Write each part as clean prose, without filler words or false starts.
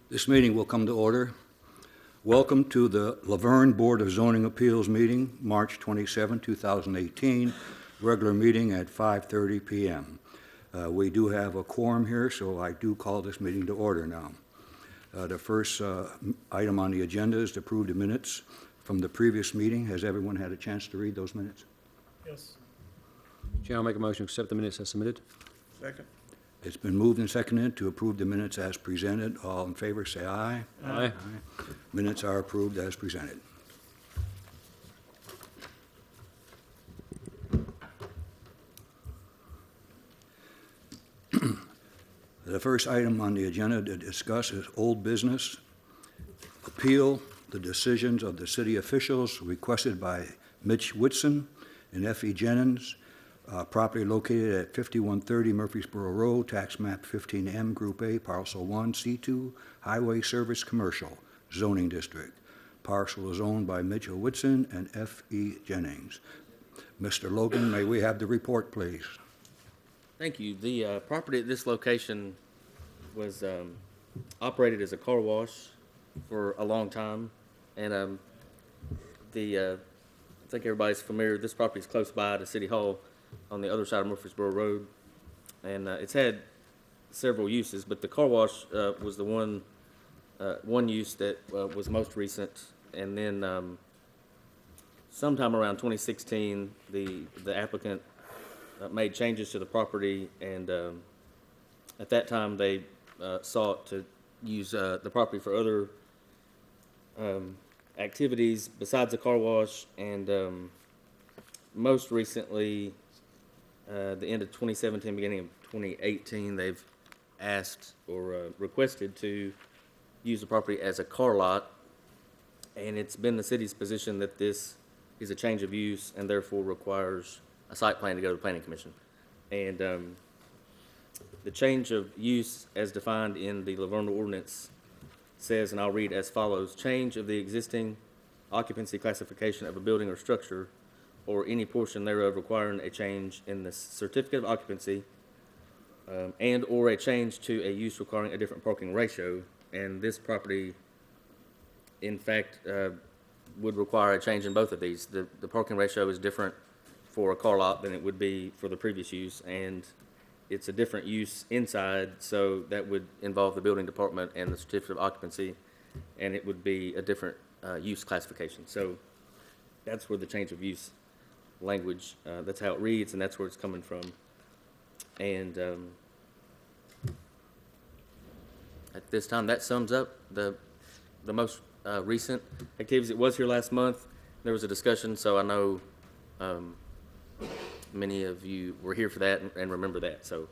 This meeting will come to order. Welcome to the Laverne Board of Zoning Appeals meeting, March 27, 2018, regular meeting at 5:30 p.m. We do have a quorum here, so I do call this meeting to order now. The first item on the agenda is to approve the minutes from the previous meeting. Has everyone had a chance to read those minutes? Yes. Chair, I'll make a motion to accept the minutes as submitted. Second. It's been moved and seconded to approve the minutes as presented. All in favor, say aye. Aye. Minutes are approved as presented. The first item on the agenda to discuss is old business. Appeal the decisions of the city officials requested by Mitch Whitson and F.E. Jennings, property located at 5130 Murfreesboro Road, tax map 15M, Group A, Parcel 1, C2, Highway Service Commercial, Zoning District. Parcel is owned by Mitchell Whitson and F.E. Jennings. Mr. Logan, may we have the report, please? Thank you. The property at this location was operated as a car wash for a long time, and I think everybody's familiar. This property is close by to City Hall on the other side of Murfreesboro Road, and it's had several uses, but the car wash was the one use that was most recent. And then sometime around 2016, the applicant made changes to the property, and at that time they sought to use the property for other activities besides the car wash, and most recently, the end of 2017, beginning of 2018, they've asked or requested to use the property as a car lot, and it's been the city's position that this is a change of use and therefore requires a site plan to go to the Planning Commission. And the change of use as defined in the Laverne ordinance says, and I'll read as follows: change of the existing occupancy classification of a building or structure or any portion thereof requiring a change in the certificate of occupancy and or a change to a use requiring a different parking ratio. And this property, in fact, would require a change in both of these. The parking ratio is different for a car lot than it would be for the previous use, and it's a different use inside, so that would involve the building department and the certificate of occupancy, and it would be a different use classification. So that's where the change of use language, that's how it reads, and that's where it's coming from. And at this time, that sums up the most recent activities. It was here last month. There was a discussion, so I know many of you were here for that and remember that. So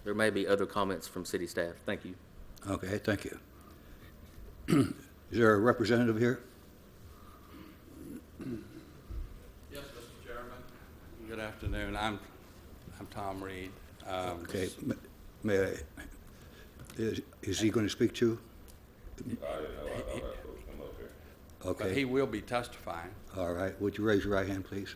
there may be other comments from city staff. Thank you. Okay, thank you. Is there a representative here? Yes, Mr. Chairman. Good afternoon. I'm Tom Reed. Okay, may I, is he going to speak to you? Okay. He will be testifying. All right. Would you raise your right hand, please?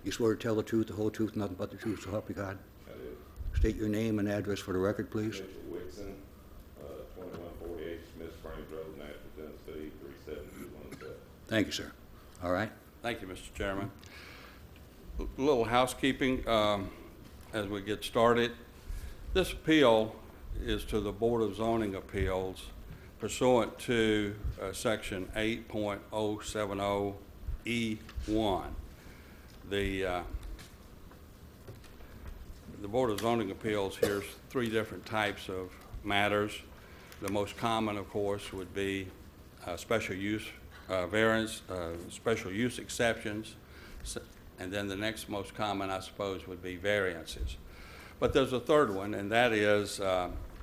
You swear to tell the truth, the whole truth, nothing but the truth, so help you God? I do. State your name and address for the record, please. Mitchell Whitson, 2148 Smith Springs Road, Nashville, Tennessee, 37217. Thank you, sir. All right. Thank you, Mr. Chairman. A little housekeeping as we get started. This appeal is to the Board of Zoning Appeals pursuant to Section 8.070E1. The Board of Zoning Appeals hears three different types of matters. The most common, of course, would be special use variance, special use exceptions, and then the next most common, I suppose, would be variances. But there's a third one, and that is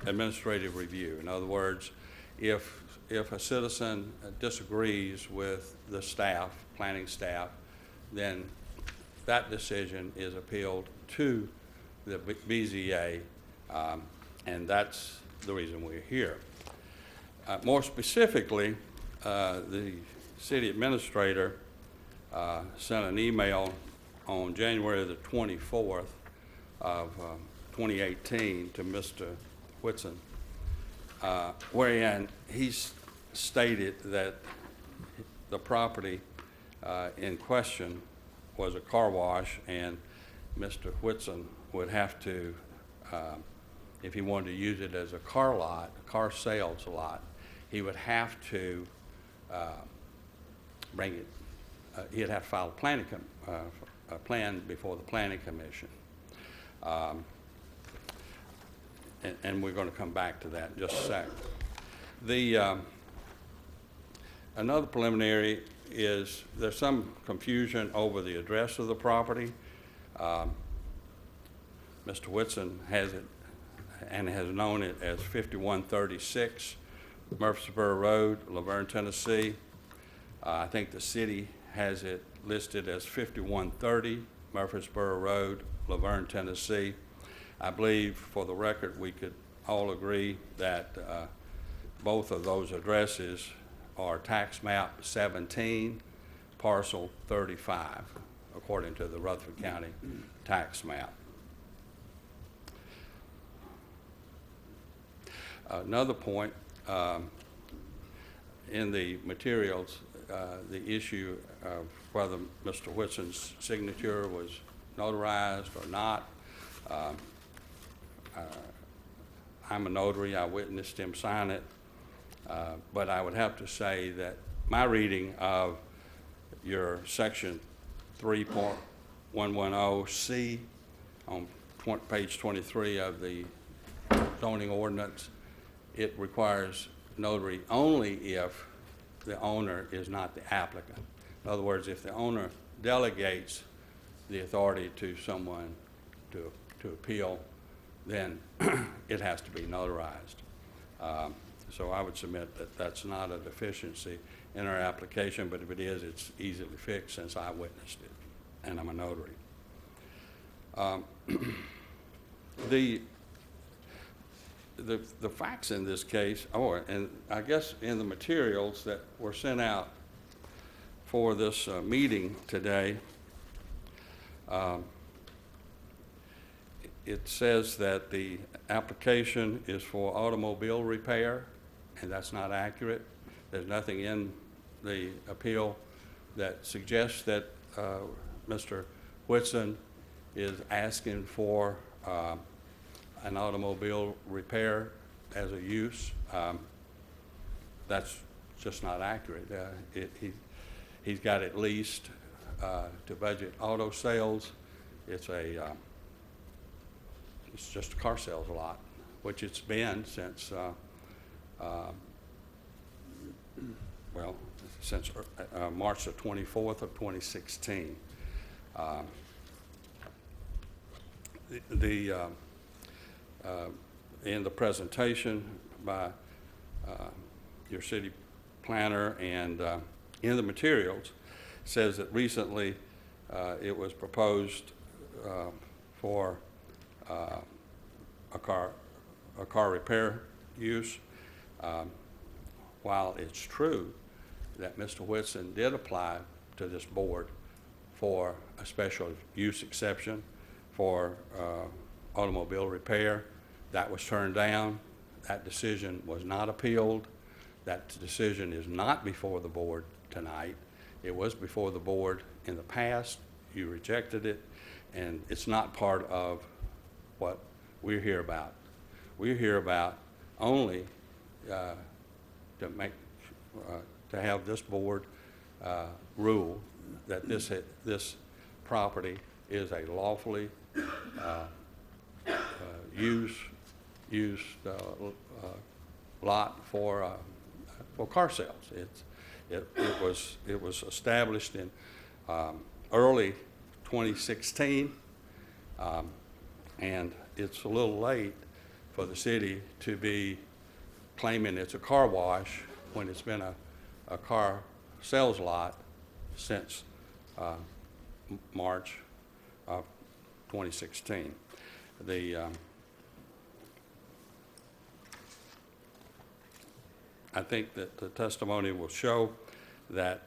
administrative review. In other words, if a citizen disagrees with the staff, planning staff, then that decision is appealed to the BZA, and that's the reason we're here. More specifically, the city administrator sent an email on January the 24th of 2018 to Mr. Whitson wherein he's stated that the property in question was a car wash, and Mr. Whitson would have to, if he wanted to use it as a car lot, a car sales lot, he would have to bring it, he'd have to file a plan before the planning commission. And we're going to come back to that in just a sec. Another preliminary is there's some confusion over the address of the property. Mr. Whitson has it and has known it as 5136 Murfreesboro Road, Laverne, Tennessee. I think the city has it listed as 5130 Murfreesboro Road, Laverne, Tennessee. I believe, for the record, we could all agree that both of those addresses are tax map 17, parcel 35, according to the Rutherford County tax map. Another point, in the materials, the issue of whether Mr. Whitson's signature was notarized or not. I'm a notary. I witnessed him sign it. But I would have to say that my reading of your section 3.110C on page 23 of the zoning ordinance, it requires notary only if the owner is not the applicant. In other words, if the owner delegates the authority to someone to appeal, then it has to be notarized. So I would submit that that's not a deficiency in our application, but if it is, it's easily fixed since I witnessed it, and I'm a notary. The facts in this case, and I guess in the materials that were sent out for this meeting today, it says that the application is for automobile repair, and that's not accurate. There's nothing in the appeal that suggests that Mr. Whitson is asking for an automobile repair as a use. That's just not accurate. He's got at least to budget auto sales. It's just a car sales lot, which it's been since since March the 24th of 2016. In the presentation by your city planner and in the materials says that recently it was proposed for a car repair use. While it's true that Mr. Whitson did apply to this board for a special use exception for automobile repair, that was turned down. That decision was not appealed. That decision is not before the board tonight. It was before the board in the past. You rejected it, and it's not part of what we're here about. We're here about only to have this board rule that this property is a lawfully used lot for car sales. It was established in early 2016, and it's a little late for the city to be claiming it's a car wash when it's been a car sales lot since March of 2016. I think that the testimony will show that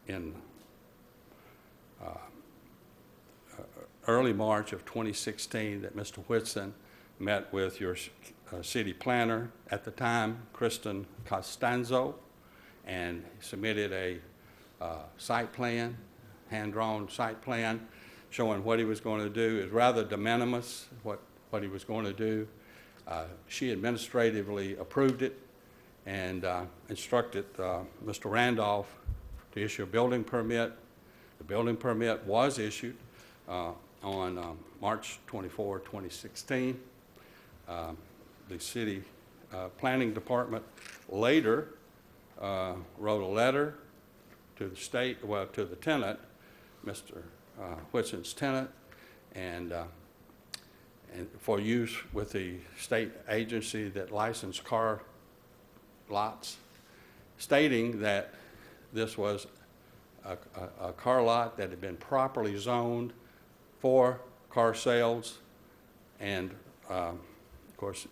in early March of 2016 that Mr. Whitson met with your city planner at the time, Kristen Costanzo, and submitted a site plan, hand-drawn site plan, showing what he was going to do. It was rather de minimis, what he was going to do. She administratively approved it and instructed Mr. Randolph to issue a building permit. The building permit was issued on March 24, 2016. The city planning department later wrote a letter to the state, well, to the tenant, Mr. Whitson's tenant, and for use with the state agency that licensed car lots, stating that this was a car lot that had been properly zoned for car sales, and of course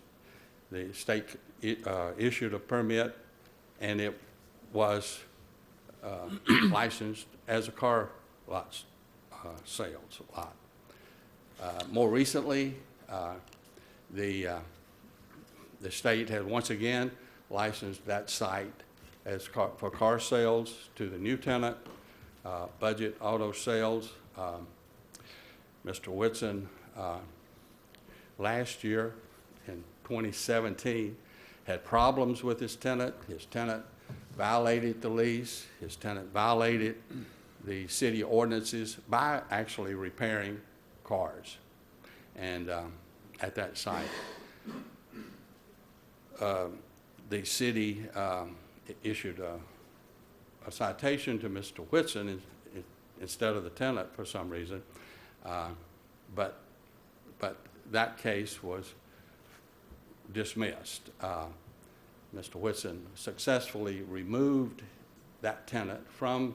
the state issued a permit, and it was licensed as a car lot sales lot. More recently, the state had once again licensed that site as for car sales to the new tenant, Budget Auto Sales. Mr. Whitson last year in 2017 had problems with his tenant. His tenant violated the lease. His tenant violated the city ordinances by actually repairing cars. And at that site, the city issued a citation to Mr. Whitson instead of the tenant for some reason. But that case was dismissed. Mr. Whitson successfully removed that tenant from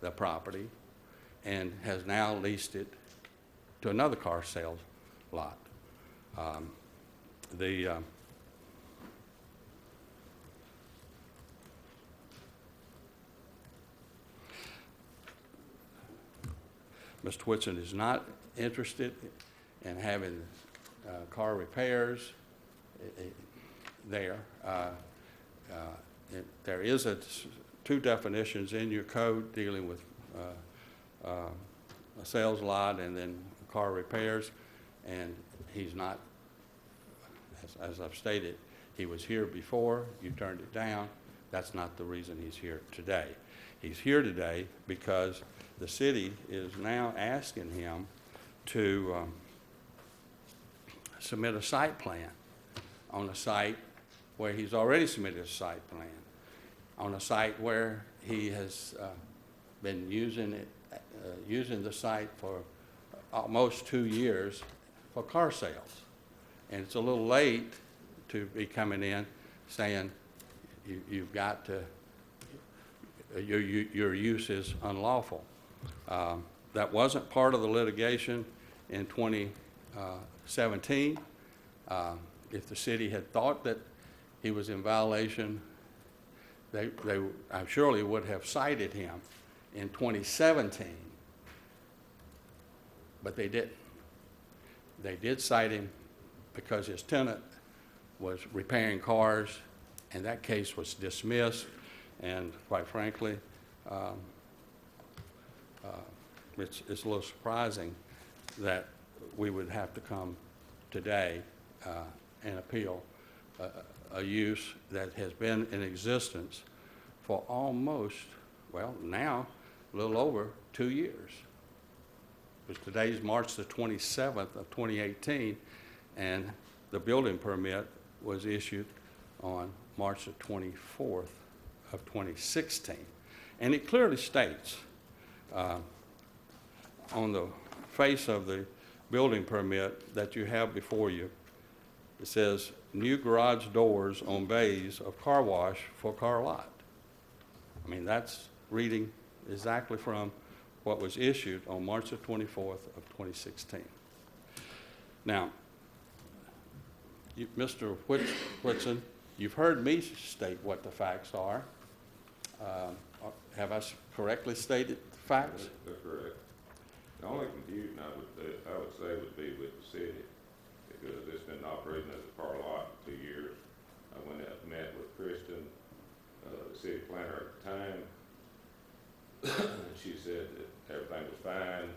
the property and has now leased it to another car sales lot. Mr. Whitson is not interested in having car repairs there. There is two definitions in your code dealing with a sales lot and then car repairs, and he's not, as I've stated, he was here before, you turned it down. That's not the reason he's here today. He's here today because the city is now asking him to submit a site plan on a site where he's already submitted a site plan, on a site where he has been using the site for almost 2 years for car sales. And it's a little late to be coming in saying you've got to, your use is unlawful. That wasn't part of the litigation in 2017. If the city had thought that he was in violation, they I surely would have cited him in 2017, but they didn't. They did cite him because his tenant was repairing cars, and that case was dismissed, and quite frankly, it's a little surprising that we would have to come today and appeal a use that has been in existence for almost, well, now a little over 2 years. Because today's March the 27th of 2018, and the building permit was issued on March the 24th of 2016. And it clearly states on the face of the building permit that you have before you, it says new garage doors on bays of car wash for car lot. I mean, that's reading exactly from what was issued on March the 24th of 2016. Now, Mr. Whitson, you've heard me state what the facts are. Have I correctly stated the facts? That's correct. The only confusion I would say would be with the city, because it's been operating as a car lot until city planner at the time. She said that everything was fine,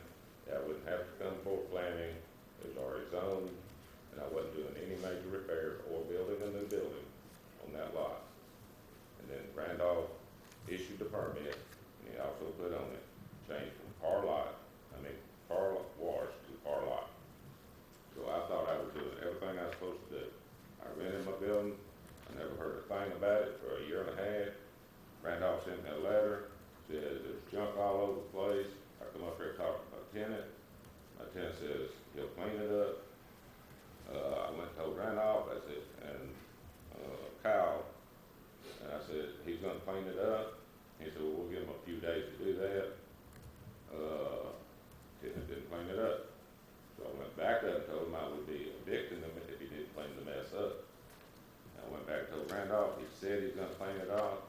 that I wouldn't have to come for planning, it was already zoned, and I wasn't doing any major repairs or building a new building on that lot. And then Randolph issued the permit, and he also put on it, changed from car wash to car lot. So I thought I was doing everything I was supposed to do. I rented my building, I never heard a thing about it for a year and a half. Randolph sent me a letter, says there's junk all over the place. I come up here and talk to my tenant. My tenant says he'll clean it up. I went and told Randolph, I said, and Kyle, and I said, he's gonna clean it up. He said, well, we'll give him a few days to do that. Tenant didn't clean it up. So I went back up and told him I would be evicting him if he didn't clean the mess up. I went back and told Randolph, he said he's gonna clean it up.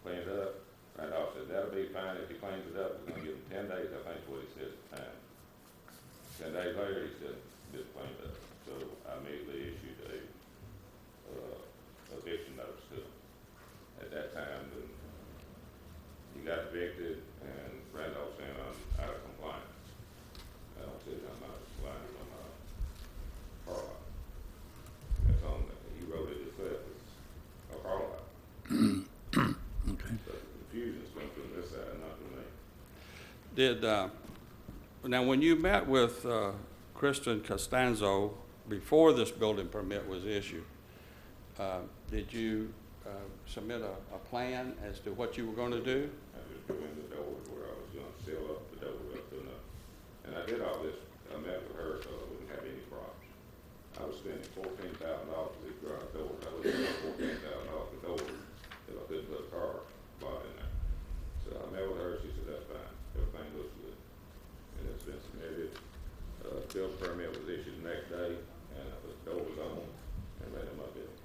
Randolph said, that'll be fine if he cleans it up. We're gonna give him 10 days, I think is what he said at the time. 10 days later, he said, it's cleaned up. So I immediately issued a eviction notice to him. At that time, then he got evicted, and Randolph saying I'm out of compliance. I don't say I'm out of compliance on my car lot. That's on, he wrote it himself, it's a car lot. Okay. So the confusion's come from this side, not from me. Did, now when you met with Kristen Costanzo before this building permit was issued, did you submit a plan as to what you were going to do? I just drew in the doors where I was gonna seal up the doors up enough. And I did all this, I met with her so I wouldn't have any problems. I was spending $14,000 for these garage doors. I was spending $14,000 for doors if I couldn't put a car lot in there. So I met with her, she said, that's fine, everything looks good. And it's been submitted, building permit was issued the next day, and I put the doors on and ran in my building.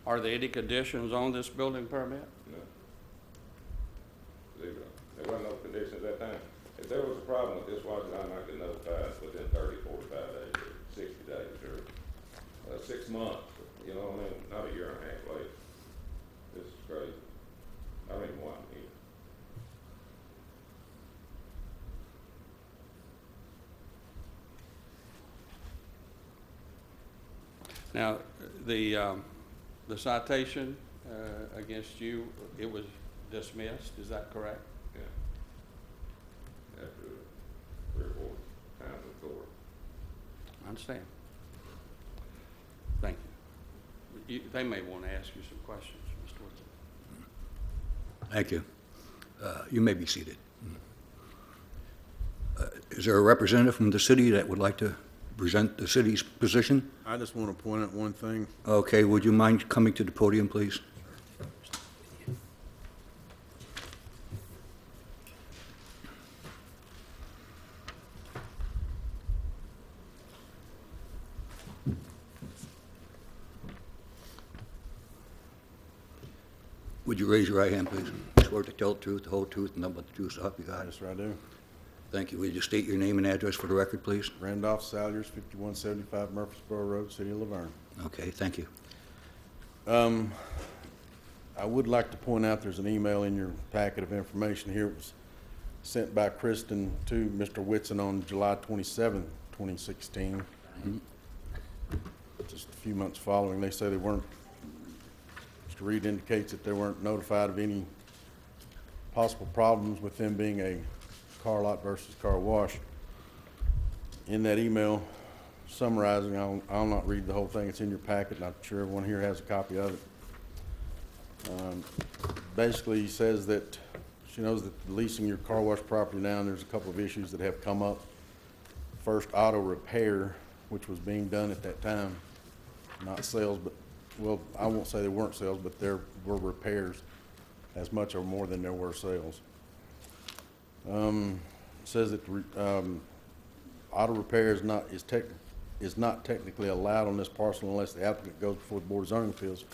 Are there any conditions on this building permit? No. There wasn't no conditions at that time. If there was a problem with this water line, I could notify within 30, 45 days, or 60 days, or 6 months. You know what I mean? Not a year and a half later. This is crazy. I don't even want it here. Now, the citation against you, it was dismissed, is that correct? Yeah. After 3 or 4 times in court. I understand. Thank you. They may want to ask you some questions, Mr. Woodson. Thank you. You may be seated. Is there a representative from the city that would like to present the city's position? I just want to point out one thing. Okay, would you mind coming to the podium, please? Would you raise your right hand, please? Swear to tell the truth, the whole truth, and nothing but the truth, so help you God. Yes, sir, I do. Thank you. Would you state your name and address for the record, please? Randolph Salyers, 5175 Murfreesboro Road, City of Laverne. Okay, thank you. I would like to point out there's an email in your packet of information here. It was sent by Kristen to Mr. Whitson on July 27, 2016. Just a few months following. They say they weren't, Mr. Reed indicates that they weren't notified of any possible problems with them being a car lot versus car wash. In that email summarizing, I'll not read the whole thing, it's in your packet, and I'm sure everyone here has a copy of it. Basically, he says that she knows that leasing your car wash property now, there's a couple of issues that have come up. First, auto repair, which was being done at that time, not sales, but, well, I won't say they weren't sales, but there were repairs as much or more than there were sales. Says that auto repair is not technically allowed on this parcel unless the applicant goes before the Board of Zoning Appeals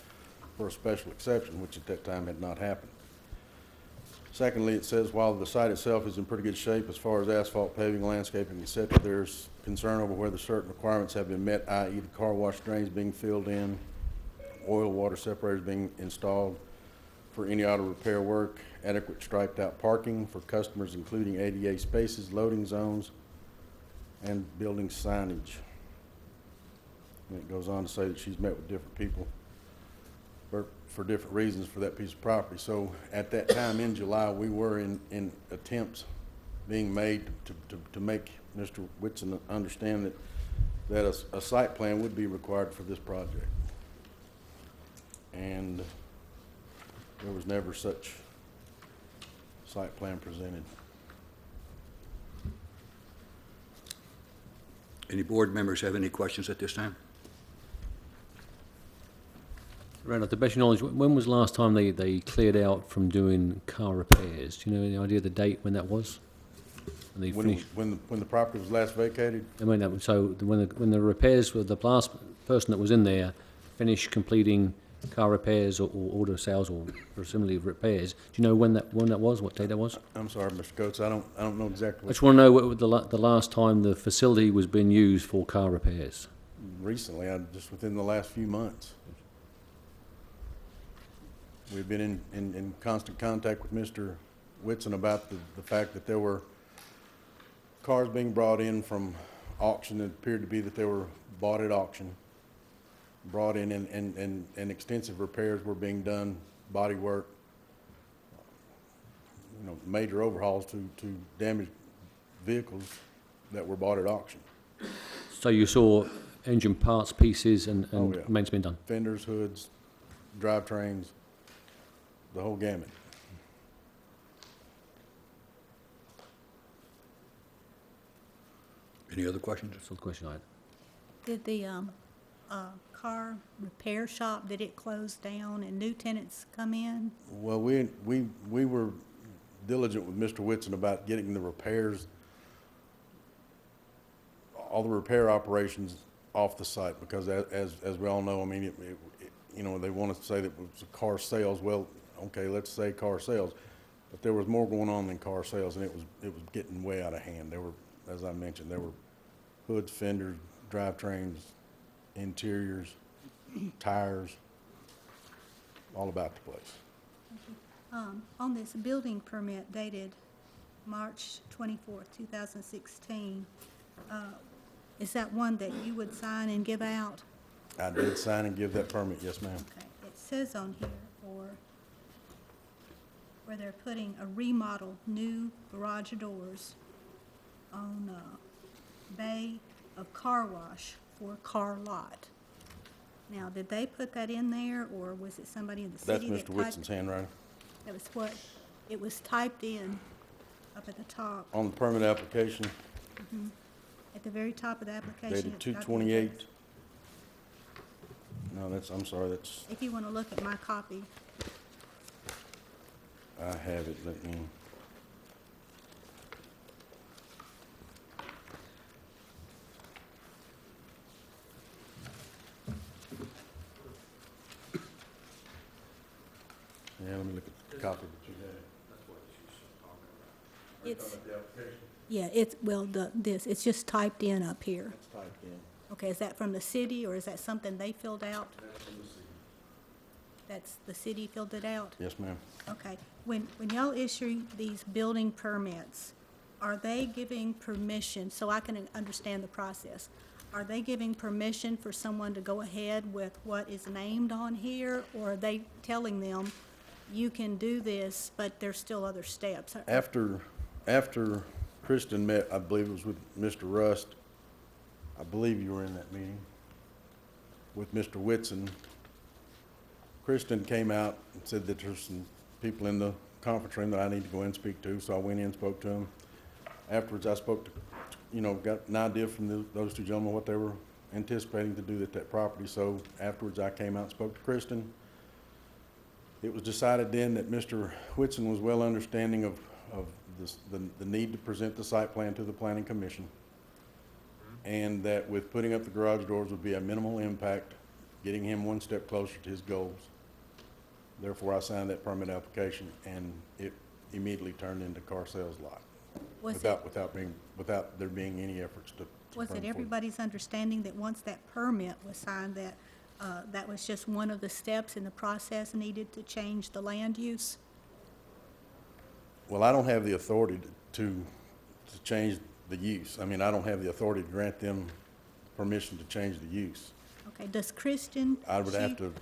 for a special exception, which at that time had not happened. Secondly, it says while the site itself is in pretty good shape as far as asphalt, paving, landscaping, etc., there's concern over whether certain requirements have been met, i.e. the car wash drains being filled in, oil water separators being installed, for any auto repair work, adequate striped out parking for customers including ADA spaces, loading zones, and building signage. And it goes on to say that she's met with different people for different reasons for that piece of property. So at that time in July, we were in attempts being made to make Mr. Whitson understand that a site plan would be required for this project. And there was never such site plan presented. Any board members have any questions at this time? Randall, to best your knowledge, when was the last time they cleared out from doing car repairs? Do you know any idea of the date when that was? When they finished? When the property was last vacated, I mean, so when the repairs were, the last person that was in there finished completing car repairs or auto sales or similarly repairs, do you know when that was, what day that was? I'm sorry, Mr. Coates, I don't know exactly I what. just want to know what the last time the facility was being used for car repairs. Recently, just within the last few months. We've been in constant contact with Mr. Whitson about the fact that there were cars being brought in from auction. It appeared to be that they were bought at auction, brought in and extensive repairs were being done, body work, major overhauls to damaged vehicles that were bought at auction. So you saw engine parts, pieces, and Oh, yeah. maintenance being done? Fenders, hoods, drivetrains, the whole gamut. Any other questions? That's the question I had. Did the car repair shop, did it close down and new tenants come in? Well, we were diligent with Mr. Whitson about getting the repairs, all the repair operations off the site, because as we all know, I mean, they want to say that it was car sales. Well, okay, let's say car sales, but there was more going on than car sales, and it was getting way out of hand. There were, as I mentioned, there were hoods, fenders, drivetrains, interiors, tires, all about the place. On this building permit dated March 24th, 2016, is that one that you would sign and give out? I did sign and give that permit, yes, ma'am. Okay, it says on here where they're putting a remodel new garage doors on bay of car wash for car lot. Now, did they put that in there, or was it somebody in the That's city that Mr. typed? Whitson's handwriting. That was what, it was typed in up at the top, On the permit application, at the very top of the application. dated it's got the 2/28. address. No, I'm sorry, that's, If you want to look at my copy, I have it, let me. Yeah, let me look at the copy that you had. it's, The application, yeah, it's, well, it's just typed in up here. it's typed in. Okay, is that from the city, or is that something they filled out? That's from the city. That's, the city filled it out? Yes, ma'am. Okay, when y'all issue these building permits, are they giving permission, so I can understand the process? Are they giving permission for someone to go ahead with what is named on here, or are they telling them, you can do this, but there's still other steps? After Kristen met, I believe it was with Mr. Rust, I believe you were in that meeting, with Mr. Whitson. Kristen came out and said that there's some people in the conference room that I need to go in and speak to, so I went in and spoke to them. Afterwards, I spoke to, got an idea from those two gentlemen what they were anticipating to do at that property, so afterwards I came out and spoke to Kristen. It was decided then that Mr. Whitson was well understanding of the need to present the site plan to the Planning Commission, and that with putting up the garage doors would be a minimal impact, getting him one step closer to his goals. Therefore, I signed that permit application, and it immediately turned into car sales lot, without there being any efforts to. Was bring it forward. everybody's understanding that once that permit was signed, that that was just one of the steps in the process needed to change the land use? Well, I don't have the authority to change the use. I mean, I don't have the authority to grant them permission to change the use. Okay, does Kristen? I would have to,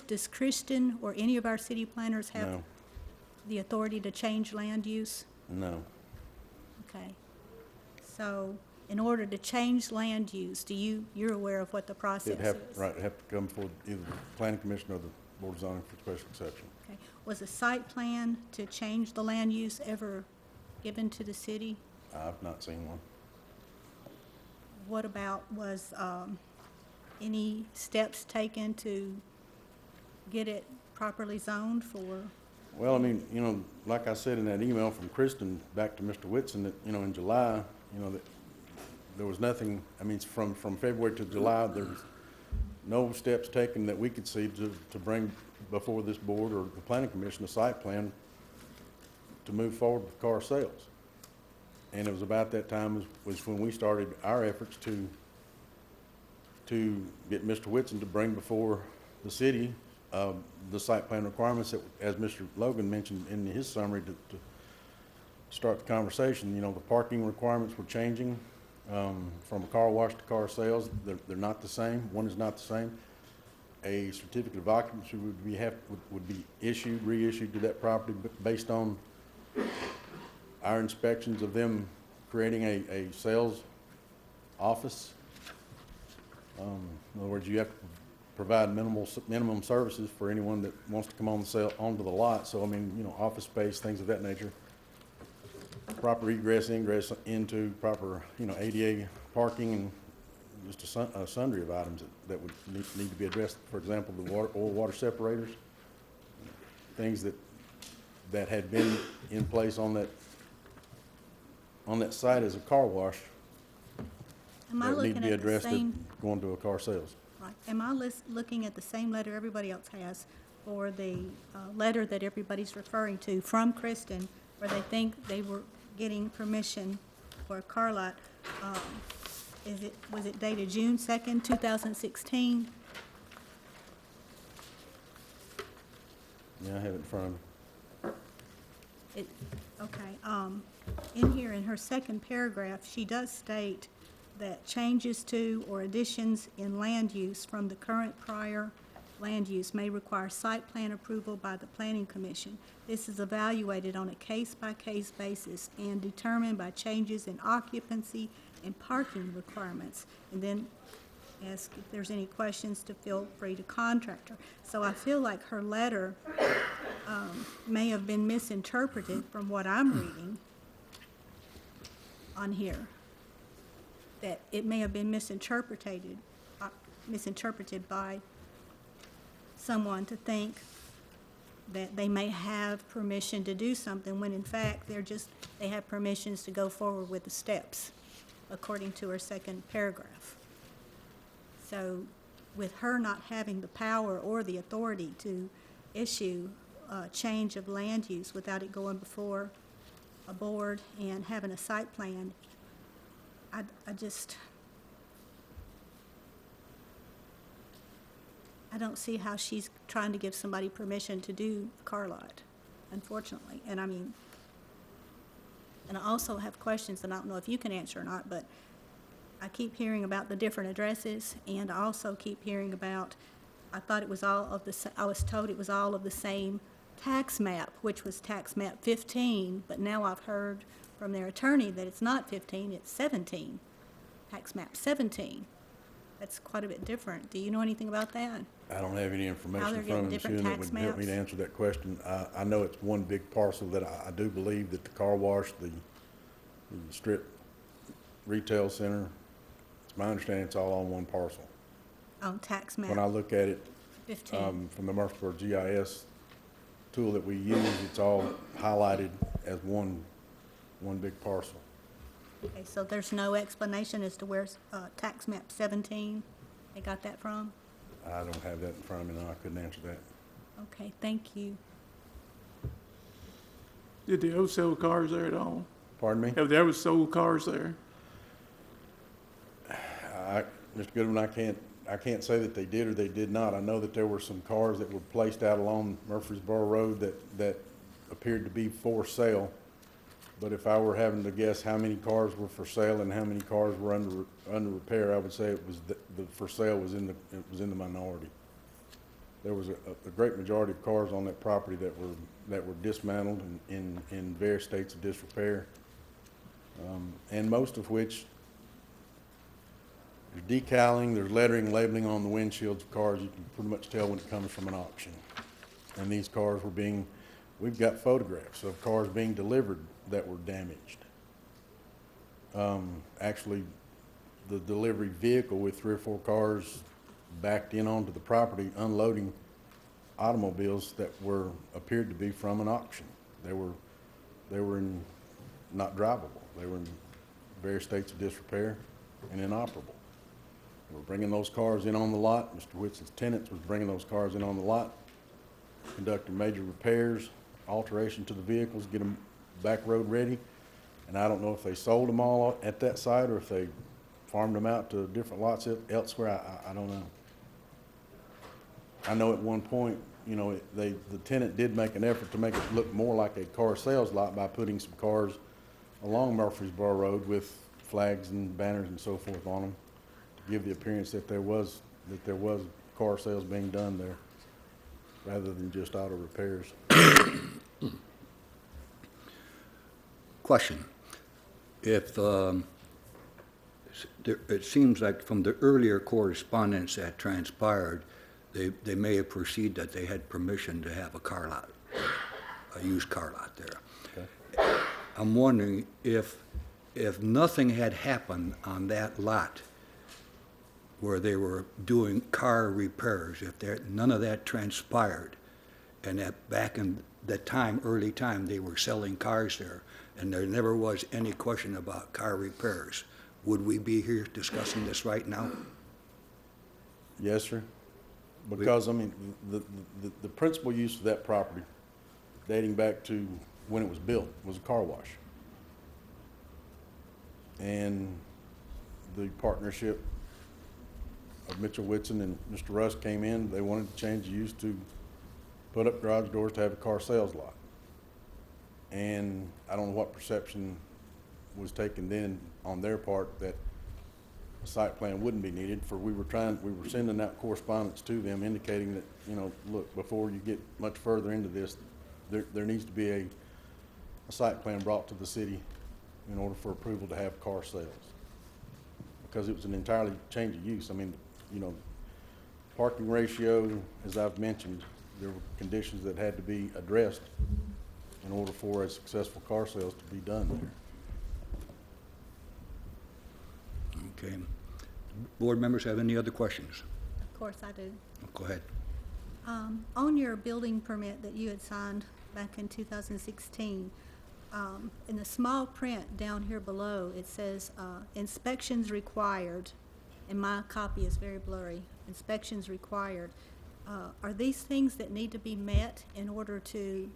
Does Kristen or any of our city planners have no, the authority to change land use? no. Okay. So, in order to change land use, you're aware of what the process It'd have, is? right, it'd have to come before either the planning commission or the board of zoning for special exception. Okay. Was a site plan to change the land use ever given to the city? I've not seen one. What about, was any steps taken to get it properly zoned for? Well, I mean, you know, like I said in that email from Kristen back to Mr. Whitson, that, you know, in July, you know, that there was nothing, I mean, from February to July, there was no steps taken that we could see to bring before this board or the planning commission a site plan to move forward with car sales. And it was about that time was when we started our efforts to get Mr. Whitson to bring before the city the site plan requirements that, as Mr. Logan mentioned in his summary to start the conversation, you know, the parking requirements were changing from a car wash to car sales. They're not the same. One is not the same. A certificate of occupancy would be reissued to that property based on our inspections of them creating a sales office. In other words, you have to provide minimum services for anyone that wants to come on onto the lot. So, I mean, you know, office space, things of that nature. Proper egress, ingress into proper, you know, ADA parking, and just a sundry of items that would need to be addressed. For example, the oil water separators, things that had been in place on that site as a car wash Am I that need to looking be at the addressed same, going to a car sales. right, am I looking at the same letter everybody else has, or the letter that everybody's referring to from Kristen, where they think they were getting permission for a car lot? Was it dated June 2nd, 2016? Yeah, I have it in front of me. Okay, in here, in her second paragraph, she does state that changes to or additions in land use from the current prior land use may require site plan approval by the planning commission. This is evaluated on a case-by-case basis and determined by changes in occupancy and parking requirements. And then ask if there's any questions to feel free to contact her. So I feel like her letter may have been misinterpreted from what I'm reading on here. That it may have been misinterpreted by someone to think that they may have permission to do something, when in fact they have permissions to go forward with the steps, according to her second paragraph. So with her not having the power or the authority to issue a change of land use without it going before a board and having a site plan, I don't see how she's trying to give somebody permission to do a car lot, unfortunately. And I mean, and I also have questions, and I don't know if you can answer or not, but I keep hearing about the different addresses, and I also keep hearing about, I was told it was all of the same tax map, which was tax map 15, but now I've heard from their attorney that it's not 15, it's 17, tax map 17. That's quite a bit different. Do you know anything about that? I don't have any information they're in front of getting me, different Susan, that tax would help me to maps? answer that question. I know it's one big parcel that I do believe that the car wash, the strip retail center, it's my understanding it's all on one parcel. On tax When I map look at it 15. from the Murfreesboro GIS tool that we use, it's all highlighted as one big parcel. Okay, so there's no explanation as to where tax map 17, they got that from? I don't have that in front of me, and I couldn't answer that. Okay, thank you. Did they ever sell cars there at all? Pardon me? Have they ever sold cars there? Mr. Goodwin, I can't say that they did or they did not. I know that there were some cars that were placed out along Murfreesboro Road that appeared to be for sale. But if I were having to guess how many cars were for sale and how many cars were under repair, I would say it was the for sale was in the minority. There was a great majority of cars on that property that were dismantled and in various states of disrepair, and most of which there's decaling, there's lettering, labeling on the windshields of cars. You can pretty much tell when it comes from an auction. And these cars were we've got photographs of cars being delivered that were damaged. Actually, the delivery vehicle with 3 or 4 cars backed in onto the property, unloading automobiles that appeared to be from an auction. They were not drivable. They were in various states of disrepair and inoperable. They were bringing those cars in on the lot. Mr. Whitson's tenants was bringing those cars in on the lot, conducting major repairs, alteration to the vehicles, get them back road ready. And I don't know if they sold them all at that site or if they farmed them out to different lots elsewhere. I don't know. I know at one point, you know, the tenant did make an effort to make it look more like a car sales lot by putting some cars along Murfreesboro Road with flags and banners and so forth on them to give the appearance that there was car sales being done there rather than just auto repairs. Question. If it seems like from the earlier correspondence that transpired, they may have perceived that they had permission to have a car lot, a used car lot there. Okay. I'm wondering if nothing had happened on that lot where they were doing car repairs, if none of that transpired, and that back in the time, early time, they were selling cars there, and there never was any question about car repairs, would we be here discussing this right now? Yes, sir. Because, I mean, the principal use of that property, dating back to when it was built, was a car wash. And the partnership of Mitchell Whitson and Mr. Russ came in. They wanted to change the use to put up garage doors to have a car sales lot. And I don't know what perception was taken then on their part that a site plan wouldn't be needed, for we were sending out correspondence to them indicating that, you know, look, before you get much further into this, there needs to be a site plan brought to the city in order for approval to have car sales. Because it was an entirely change of use. I mean, you know, parking ratio, as I've mentioned, there were conditions that had to be addressed in order for a successful car sales to be done there. Okay. Board members have any other questions? Of course I do. Go ahead. On your building permit that you had signed back in 2016, in the small print down here below, it says inspections required, and my copy is very blurry. Inspections required. Are these things that need to be met in order to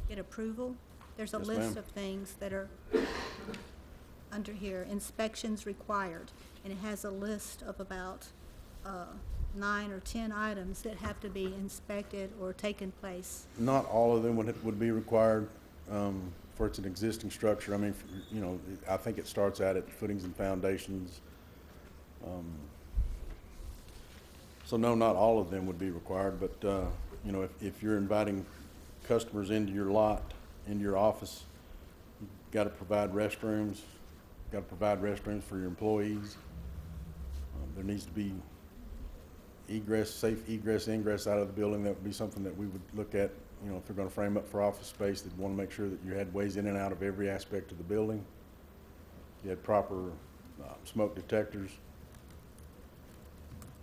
get approval? There's a Yes, list ma'am. of things that are under here, inspections required, and it has a list of about 9 or 10 items that have to be inspected or taken place. Not all of them would be required, for it's an existing structure. I mean, you know, I think it starts out at footings and foundations. So no, not all of them would be required, but, you know, if you're inviting customers into your lot, into your office, you've got to provide restrooms, for your employees. There needs to be safe egress, ingress out of the building. That would be something that we would look at, you know, if they're going to frame up for office space, they'd want to make sure that you had ways in and out of every aspect of the building. You had proper smoke detectors,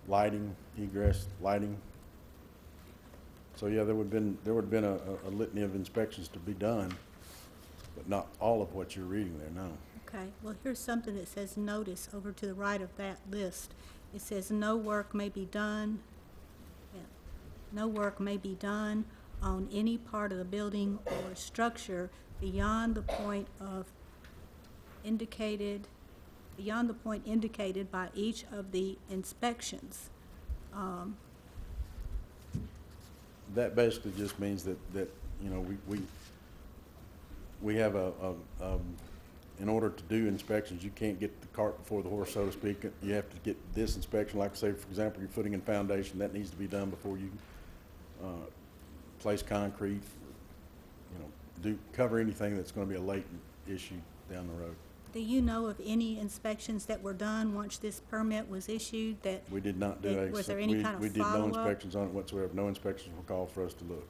lighting, egress, lighting. So yeah, there would have been a litany of inspections to be done, but not all of what you're reading there, no. Okay, well, here's something that says notice over to the right of that list. It says no work may be done, no work may be done on any part of the building or structure beyond the point of indicated beyond the point indicated by each of the inspections. That basically just means that, you know, we have in order to do inspections, you can't get the cart before the horse, so to speak. You have to get this inspection, like say, for example, you're putting in foundation, that needs to be done before you, place concrete, you know, cover anything that's gonna be a latent issue down the road. Do you know of any inspections that were done once this permit was issued that, We did not do Was there any kind of we did no follow-up? inspections on it whatsoever. No inspections were called for us to look.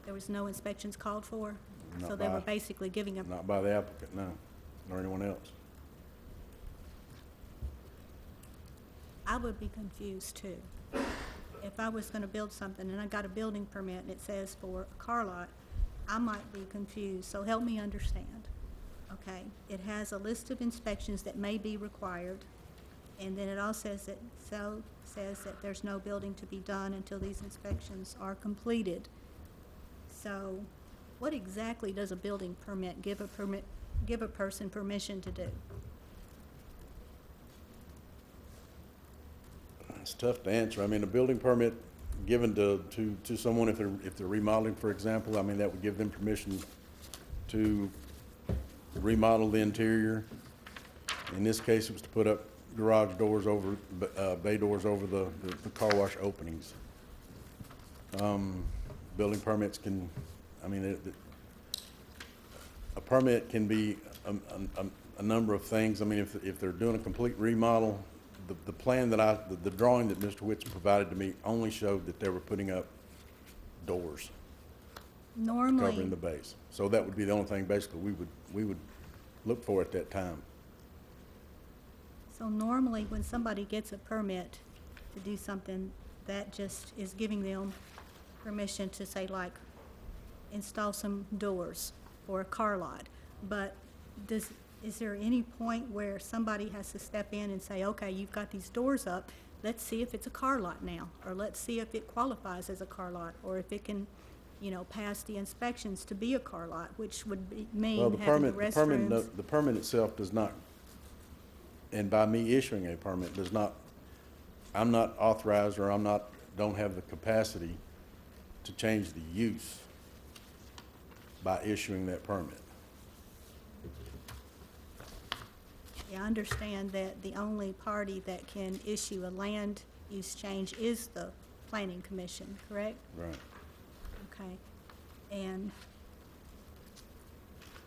there was no inspections called for? Not So they by- were basically giving a, Not by the applicant, no, nor anyone else. I would be confused too. If I was gonna build something and I got a building permit and it says for a car lot, I might be confused, so help me understand. Okay, it has a list of inspections that may be required, and then it also says that there's no building to be done until these inspections are completed. So, what exactly does a building permit give a person permission to do? It's tough to answer. I mean, a building permit given to someone if they're remodeling, for example, I mean, that would give them permission to remodel the interior. In this case, it was to put up garage doors over, bay doors over the car wash openings. Building permits can, I mean, a permit can be a number of things. I mean, if they're doing a complete remodel, the plan that the drawing that Mr. Whitson provided to me only showed that they were putting up doors covering Normally, the base. So that would be the only thing basically we would look for at that time. so normally when somebody gets a permit to do something, that just is giving them permission to say like, install some doors for a car lot. But is there any point where somebody has to step in and say, okay, you've got these doors up, let's see if it's a car lot now, or let's see if it qualifies as a car lot, or if it can, you know, pass the inspections to be a car lot, which would mean Well, having the restrooms. the permit itself does not, and by me issuing a permit does not, I'm not authorized or don't have the capacity to change the use by issuing that permit. Yeah, I understand that the only party that can issue a land use change is the planning commission, correct? Right. Okay, and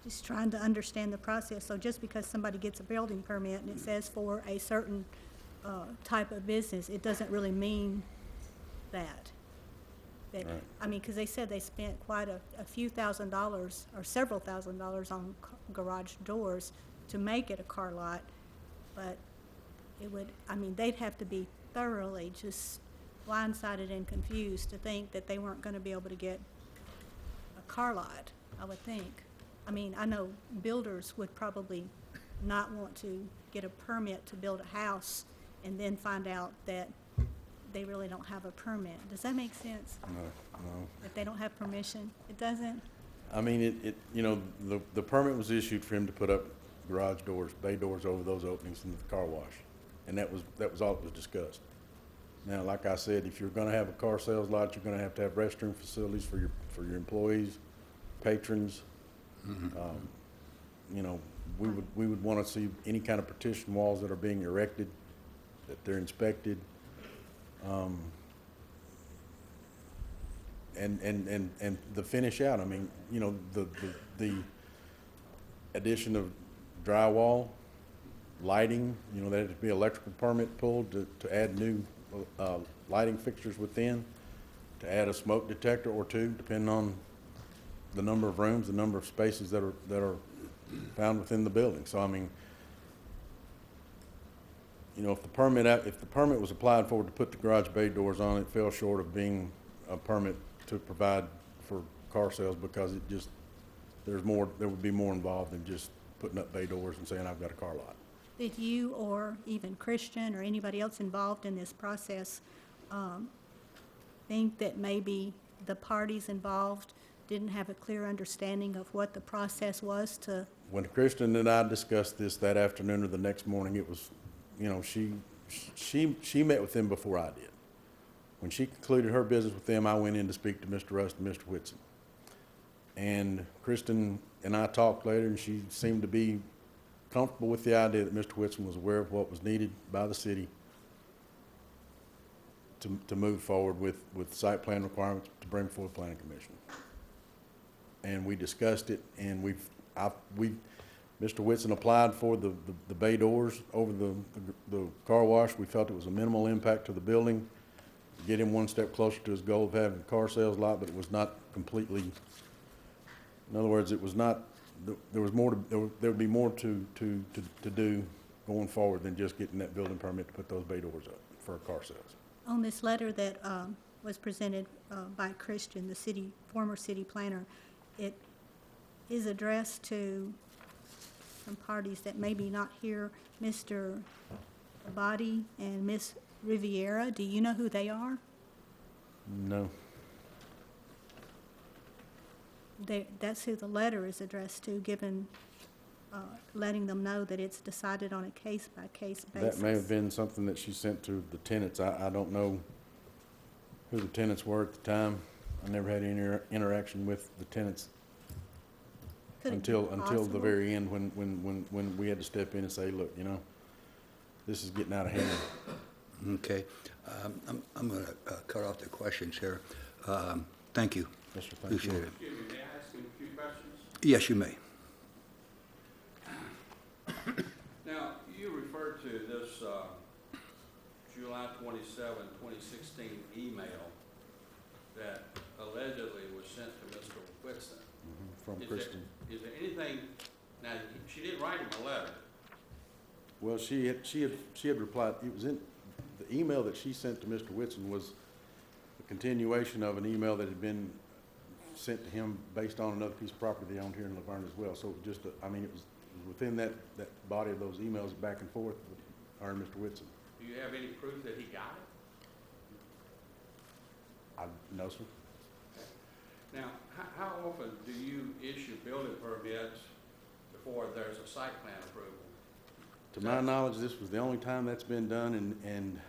just trying to understand the process. So just because somebody gets a building permit and it says for a certain type of business, it doesn't really mean that. Right. I mean, because they said they spent quite a few $1,000s or several $1,000s on garage doors to make it a car lot, but it would, I mean, they'd have to be thoroughly just blindsided and confused to think that they weren't gonna be able to get a car lot, I would think. I mean, I know builders would probably not want to get a permit to build a house and then find out that they really don't have a permit. Does that make sense? No. If they don't have permission? It doesn't? I mean, you know, the permit was issued for him to put up garage doors, bay doors over those openings into the car wash. And that was all that was discussed. Now, like I said, if you're gonna have a car sales lot, you're gonna have to have restroom facilities for your employees, patrons. You know, we would wanna see any kind of partition walls that are being erected, that they're inspected. And the finish out, I mean, you know, the addition of drywall, lighting, you know, there had to be electrical permit pulled to add new lighting fixtures within, to add a smoke detector or two, depending on the number of rooms, the number of spaces that are found within the building. So, I mean, you know, if the permit was applied for to put the garage bay doors on, it fell short of being a permit to provide for car sales, because it just, there would be more involved than just putting up bay doors and saying, I've got a car lot. Did you or even Christian or anybody else involved in this process think that maybe the parties involved didn't have a clear understanding of what the process was to when Kristen and I discussed this that afternoon or the next morning, it was, you know, she met with them before I did. When she concluded her business with them, I went in to speak to Mr. Rust and Mr. Whitson. And Kristen and I talked later, and she seemed to be comfortable with the idea that Mr. Whitson was aware of what was needed by the city to move forward with site plan requirements to bring forward the planning commission. And we discussed it, and Mr. Whitson applied for the bay doors over the car wash. We felt it was a minimal impact to the building, get him one step closer to his goal of having a car sales lot, but it was not completely, in other words, it was not, there was more to, there would be more to do going forward than just getting that building permit to put those bay doors up for car sales. On this letter that was presented by Christian, the former city planner, it is addressed to some parties that maybe not here, Mr. Abadi and Miss Riviera. Do you know who they are? No. That's who the letter is addressed to, given, letting them know that it's decided on a case-by-case basis. That may have been something that she sent to the tenants. I don't know who the tenants were at the time. I never had any interaction with the tenants until the very end when we had to step in and say, look, you know, this is getting out of hand. Okay. I'm going to cut off the questions here. Thank you. Yes, sir. Thank you. Appreciate it. Excuse me, may I ask you a few questions? Yes, you may. Now, you referred to this July 27, 2016 email that allegedly was sent to Mr. Whitson. From Is Kristen. Is there anything, now, she didn't write him a letter. Well, she had replied, it was in, the email that she sent to Mr. Whitson was a continuation of an email that had been sent to him based on another piece of property they owned here in Laverne as well. So it was just, I mean, it was within that body of those emails back and forth with her and Mr. Whitson. Do you have any proof that he got it? No, sir. Now, how often do you issue building permits before there's a site plan approval? To my knowledge, this was the only time that's been done, and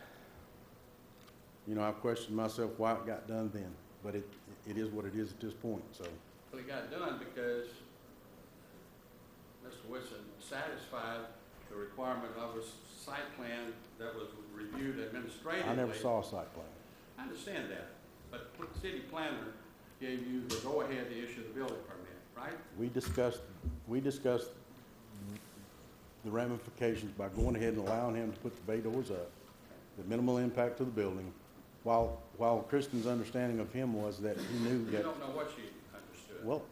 you know, I've questioned myself why it got done then, but it is what it is at this point, so. Well, it got done because Mr. Whitson satisfied the requirement of a site plan that was reviewed administratively. I never saw a site plan. I understand that, but the city planner gave you the go-ahead to issue the building permit, right? We discussed the ramifications by going ahead and allowing him to put the bay doors up, the minimal impact to the building, while Kristen's understanding of him was that he knew You that. don't know what she understood. Well,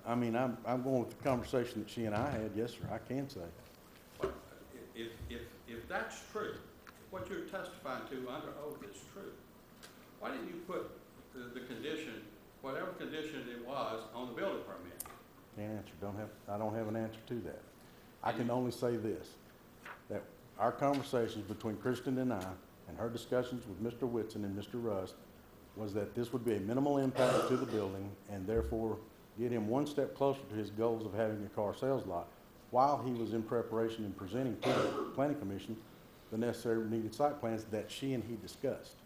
I mean, I'm going with the conversation that she and I had, yes, sir, I can say. But if that's true, what you're testifying to under oath is true, why didn't you put the condition, whatever condition it was, on the building permit? Can't answer, I don't have an answer to that. I can only say this, that our conversations between Kristen and I, and her discussions with Mr. Whitson and Mr. Rust, was that this would be a minimal impact to the building, and therefore get him one step closer to his goals of having a car sales lot, while he was in preparation and presenting to the planning commission the necessary needed site plans that she and he discussed.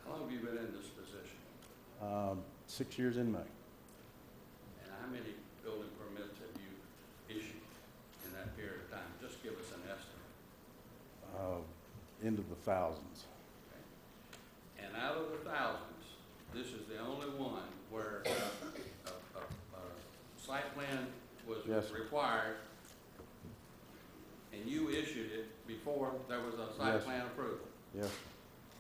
How long have you been in this position? 6 years in May. And how many building permits have you issued in that period of time? Just give us an estimate. Into the thousands. And out of the thousands, this is the only one where a site plan was Yes. required, and you issued it before there was a site Yes. plan approval. Yes,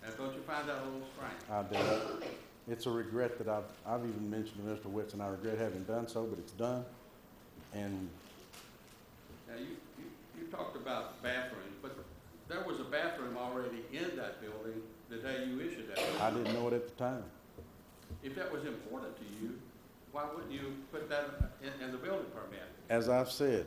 Now, don't you find that a little strange? I do. It's a regret that I've even mentioned to Mr. Whitson, I regret having done so, but it's done. And Now, you talked about bathrooms, but there was a bathroom already in that building the day you issued that. I didn't know it at the time. If that was important to you, why wouldn't you put that in the building permit? As I've said,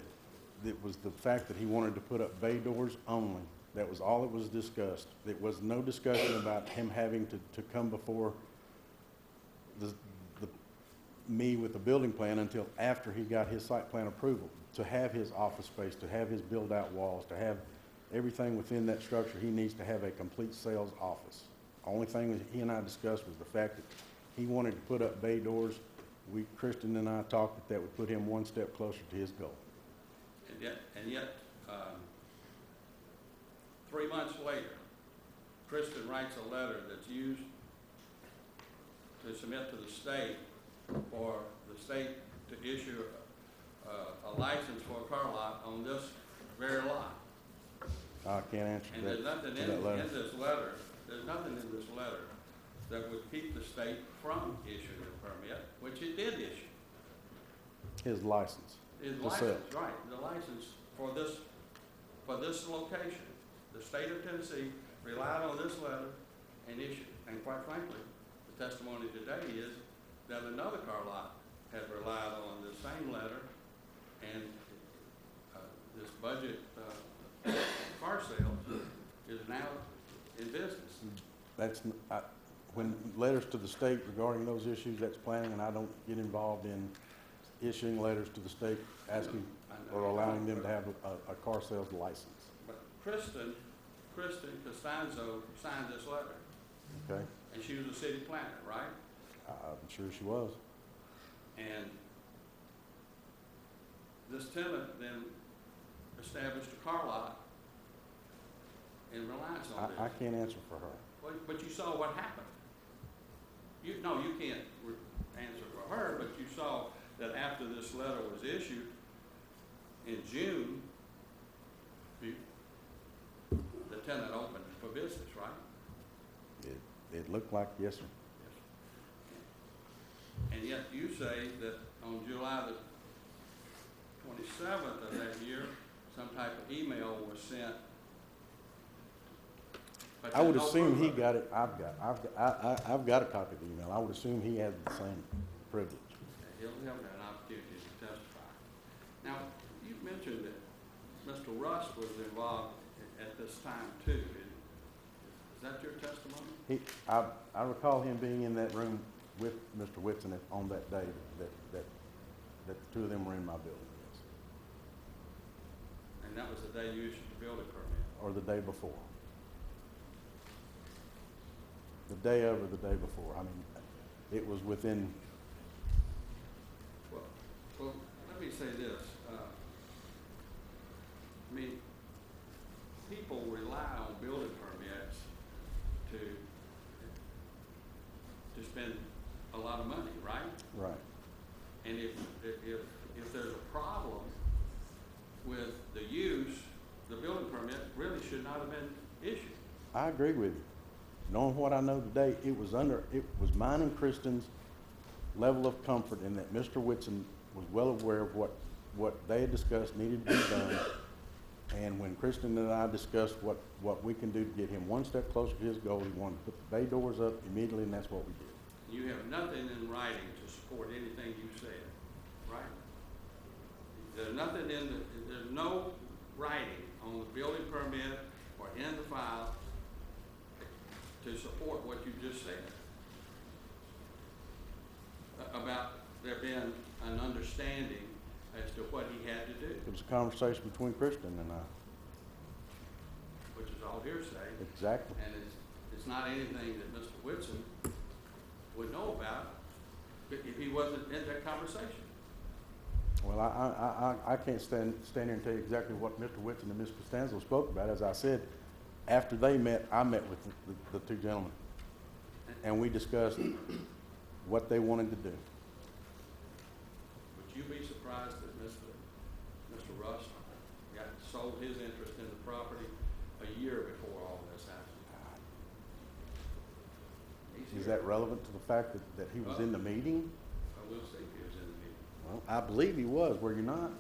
it was the fact that he wanted to put up bay doors only. That was all that was discussed. There was no discussion about him having to come before me with the building plan until after he got his site plan approval, to have his office space, to have his build-out walls, to have everything within that structure. He needs to have a complete sales office. Only thing that he and I discussed was the fact that he wanted to put up bay doors. Kristen and I talked that would put him one step closer to his goal. And yet, 3 months later, Kristen writes a letter that's used to submit to the state for the state to issue a license for a car lot on this very lot. I can't answer And that. there's nothing to that letter. in this letter, there's nothing in this letter that would keep the state from issuing a permit, which it did issue. His license. His to sell. license, right, the license for this location. The state of Tennessee relied on this letter and issued. And quite frankly, the testimony today is that another car lot had relied on the same letter, and this budget car sales is now in business. That's, when letters to the state regarding those issues, that's planning, and I don't get involved in issuing letters to the state asking or allowing them to have a car sales license. But Kristen Costanzo signed this letter, Okay? and she was a city planner, right? I'm sure she was. And this tenant then established a car lot in reliance on this. I can't answer for her. But you saw what happened. You can't answer for her, but you saw that after this letter was issued in June, the tenant opened for business, right? It looked like, yes, sir. And yet you say that on July the 27th of that year, some type of email was sent. But I would there's no assume proof he of it. got it. I've got a copy of the email. I would assume he had the same privilege. He'll have an opportunity to testify. Now, you mentioned that Mr. Rust was involved at this time too. Is that your testimony? I recall him being in that room with Mr. Whitson on that day that the two of them were in my building, yes. And that was the day you issued the building permit? Or the day before. The day of or the day before. I mean, it was within. Well, let me say this. I mean, people rely on building permits to spend a lot of money, right? Right. And if there's a problem with the use, the building permit really should not have been issued. I agree with you. Knowing what I know today, it was mine and Kristen's level of comfort in that Mr. Whitson was well aware of what they had discussed needed to be done. And when Kristen and I discussed what we can do to get him one step closer to his goal, he wanted to put the bay doors up immediately, and that's what we did. You have nothing in writing to support anything you said, right? There's no writing on the building permit or in the file to support what you just said about there being an understanding as to what he had to do, It was a conversation between Kristen and I. which is all hearsay. Exactly. And it's not anything that Mr. Whitson would know about if he wasn't in that conversation. Well, I can't stand here and tell you exactly what Mr. Whitson and Ms. Costanzo spoke about. As I said, after they met, I met with the two gentlemen, and we discussed what they wanted to do. Would you be surprised that Mr. Rust sold his interest in the property a year before all this happened? Is that relevant to the fact that he was in the meeting? We'll see if he was in the meeting. Well, I believe he was. Were you not?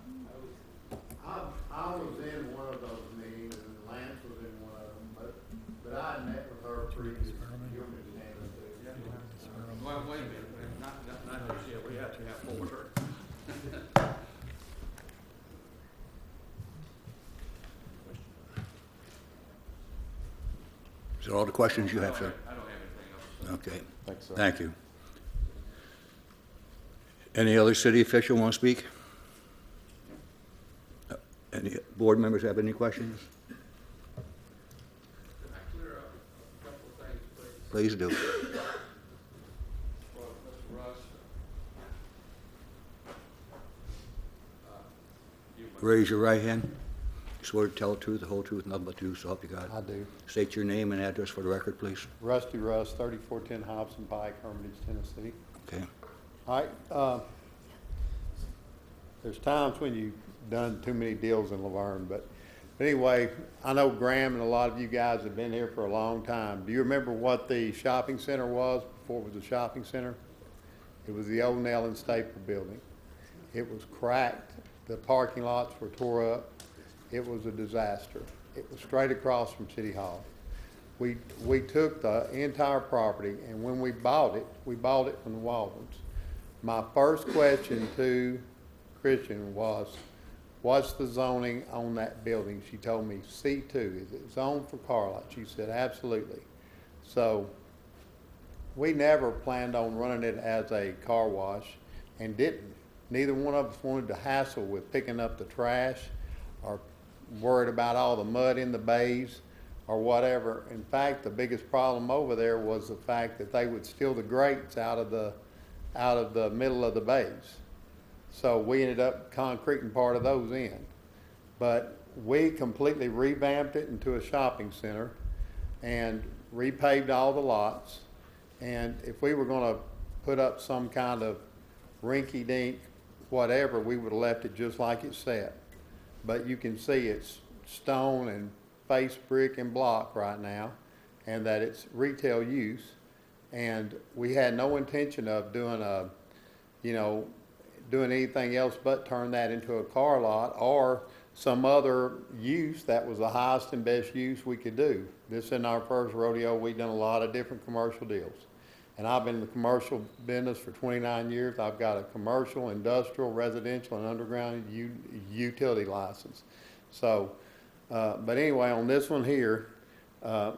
I was in one of those meetings, and Lance was in one of them, but I had met with her previously. You're Ms. Sanders, too. Well, wait a minute, not just yet, we have to have order. Is that all the questions you have, sir? I don't have anything else. Okay, Thanks, sir. thank you. Any other city official want to speak? Any board members have any questions? Can I clear up a couple of things, please? Please do. Well, Mr. Russ, you Raise your right hand. Swear to tell the truth, the whole truth, nothing but the truth, so help you God. I do. State your name and address for the record, please. Rusty Russ, 3410 Hobson Pike, Hermitage, Tennessee. Okay. All right, there's times when you've done too many deals in Laverne, but anyway, I know Graham and a lot of you guys have been here for a long time. Do you remember what the shopping center was before it was a shopping center? It was the old Nail and Staple building. It was cracked. The parking lots were tore up. It was a disaster. It was straight across from City Hall. We took the entire property, and when we bought it from the Waldens. My first question to Christian was, what's the zoning on that building? She told me C2. Is it zoned for car lot? She said, absolutely. So we never planned on running it as a car wash and didn't. Neither one of us wanted to hassle with picking up the trash or worried about all the mud in the bays or whatever. In fact, the biggest problem over there was the fact that they would steal the grates out of the middle of the bays. So we ended up concreting part of those in. But we completely revamped it into a shopping center and repaved all the lots. And if we were going to put up some kind of rinky-dink whatever, we would have left it just like it said. But you can see it's stone and face brick and block right now, and that it's retail use. And we had no intention of doing anything else but turn that into a car lot or some other use that was the highest and best use we could do. This isn't our first rodeo. We've done a lot of different commercial deals. And I've been in the commercial business for 29 years. I've got a commercial, industrial, residential, and underground utility license. So, but anyway, on this one here, I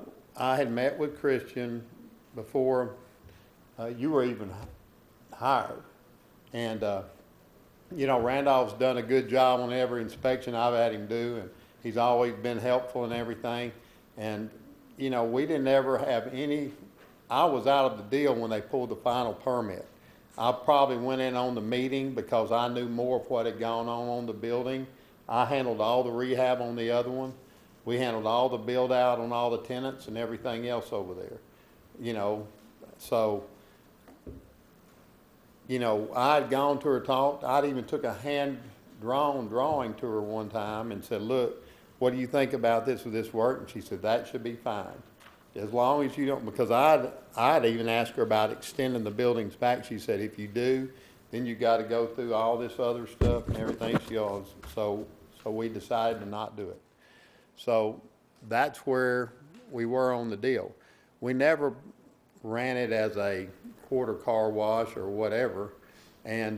had met with Christian before you were even hired. And, Randolph's done a good job on every inspection I've had him do, and he's always been helpful in everything. And, we didn't ever have any, I was out of the deal when they pulled the final permit. I probably went in on the meeting because I knew more of what had gone on the building. I handled all the rehab on the other one. We handled all the build out on all the tenants and everything else over there. So, I'd gone to her, talked. I'd even took a hand-drawn drawing to her one time and said, look, what do you think about this with this work? And she said, that should be fine. As long as you don't, because I'd even asked her about extending the buildings back. She said, if you do, then you got to go through all this other stuff and everything. So we decided to not do it. So that's where we were on the deal. We never ran it as a quarter car wash or whatever. And,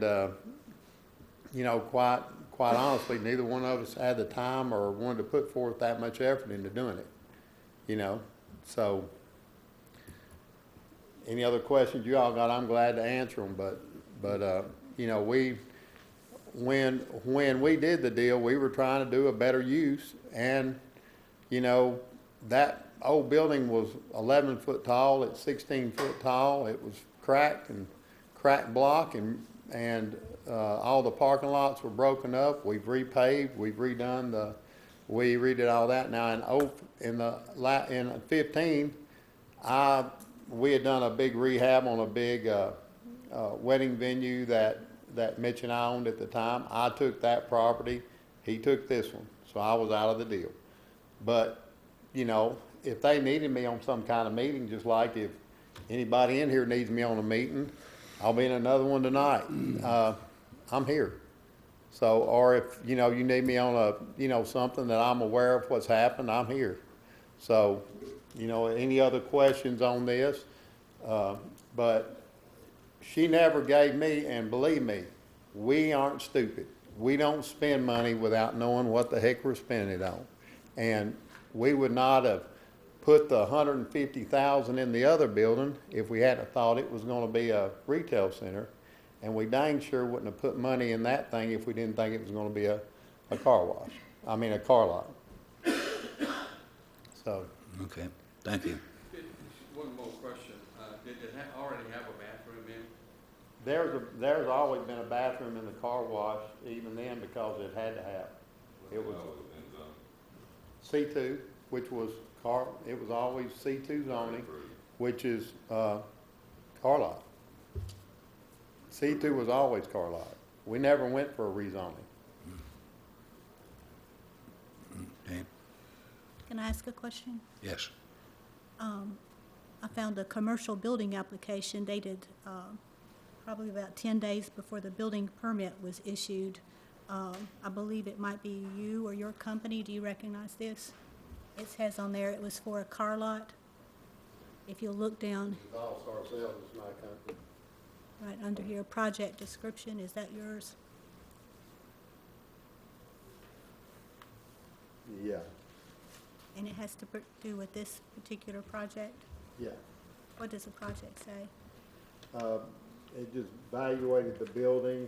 quite honestly, neither one of us had the time or wanted to put forth that much effort into doing it, So any other questions you all got, I'm glad to answer them. But when we did the deal, we were trying to do a better use. And, that old building was 11 foot tall. It's 16 foot tall. It was cracked block and all the parking lots were broken up. We've repaved. We've redone we redid all that. Now in 15, we had done a big rehab on a big wedding venue that Mitch and I owned at the time. I took that property. He took this one. So I was out of the deal. But, if they needed me on some kind of meeting, just like if anybody in here needs me on a meeting, I'll be in another one tonight. I'm here. So, or if, you need me on something that I'm aware of what's happened, I'm here. So, any other questions on this? But she never gave me, and believe me, we aren't stupid. We don't spend money without knowing what the heck we're spending it on. And we would not have put the $150,000 in the other building if we hadn't thought it was going to be a retail center. And we dang sure wouldn't have put money in that thing if we didn't think it was gonna be a car wash. I mean, a car lot. So, Okay, thank you. One more question. Did it already have a bathroom in? there's always been a bathroom in the car wash, even then, because it had to have. It was C2, which was it was always C2 zoning, which is, car lot. C2 was always car lot. We never went for a rezoning. Okay, Can I ask a question? yes. I found a commercial building application dated probably about 10 days before the building permit was issued. I believe it might be you or your company. Do you recognize this? It says on there it was for a car lot. If you'll look down It's all ourselves, it's my company. right under here, project description, is that yours? Yeah, And it has to do with this particular project? yeah. What does the project say? It just evaluated the building,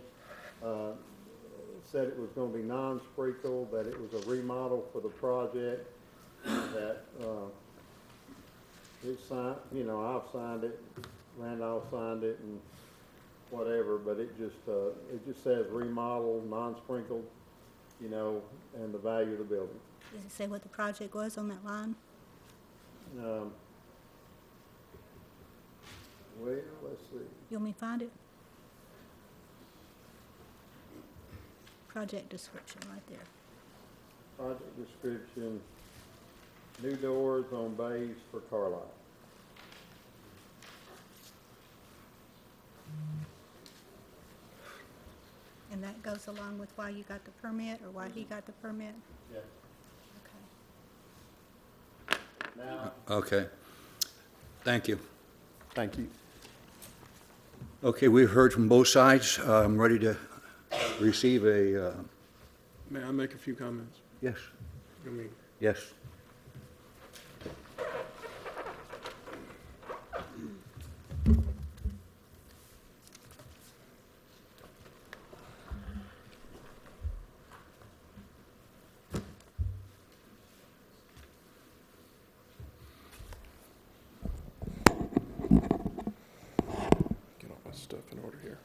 said it was gonna be non-sprinkle, that it was a remodel for the project, that, it signed, I've signed it, Randolph signed it and whatever, but it just says remodel, non-sprinkled, and the value of the building. Does it say what the project was on that line? Well, let's see. You want me to find it? Project description right there. Project description, new doors on bays for car lot. And that goes along with why you got the permit or why he got the permit? Yeah. Okay. Now, Okay, thank you. thank you. Okay, we've heard from both sides. I'm ready to receive a, May I make a few comments? yes, I mean, yes. Get all my stuff in order here.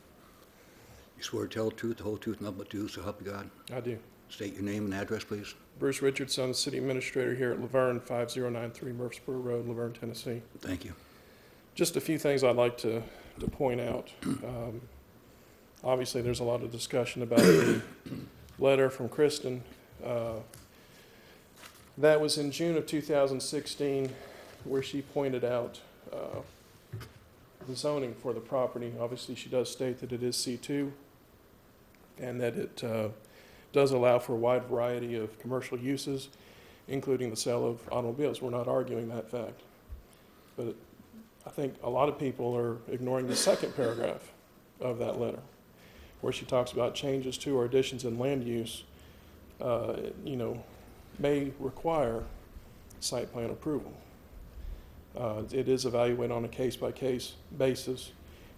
You swear to tell the truth, the whole truth, nothing but the truth, so help you God. I do. State your name and address, please. Bruce Richardson, City Administrator here at Laverne, 5093 Murfreesboro Road, Laverne, Tennessee. Thank you. Just a few things I'd like to point out. Obviously, there's a lot of discussion about the letter from Kristen. That was in June of 2016, where she pointed out the zoning for the property. Obviously, she does state that it is C2 and that it does allow for a wide variety of commercial uses, including the sale of automobiles. We're not arguing that fact. But I think a lot of people are ignoring the second paragraph of that letter, where she talks about changes to or additions in land use, may require site plan approval. It is evaluated on a case-by-case basis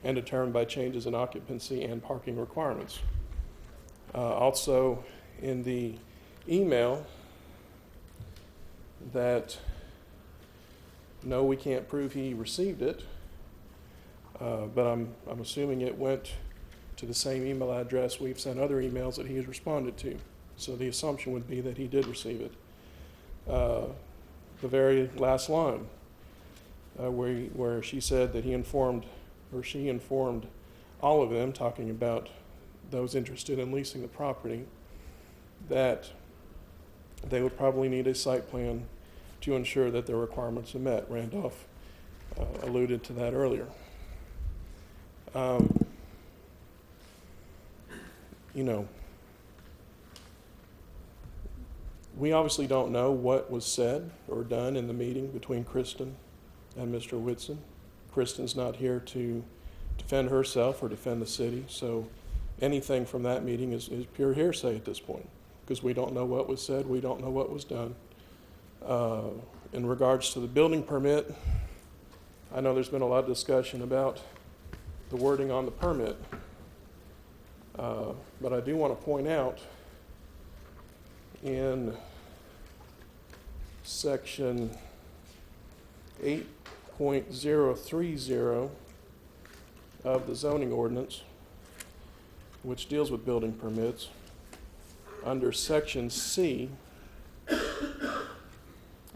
and determined by changes in occupancy and parking requirements. Also, in the email that, no, we can't prove he received it, but I'm assuming it went to the same email address we've sent other emails that he has responded to. So the assumption would be that he did receive it. The very last line, where she said that she informed all of them, talking about those interested in leasing the property, that they would probably need a site plan to ensure that their requirements are met. Randolph alluded to that earlier. We obviously don't know what was said or done in the meeting between Kristen and Mr. Whitson. Kristen's not here to defend herself or defend the city, so anything from that meeting is pure hearsay at this point, because we don't know what was said, we don't know what was done. In regards to the building permit, I know there's been a lot of discussion about the wording on the permit. But I do want to point out in section 8.030 of the zoning ordinance, which deals with building permits, under section C, the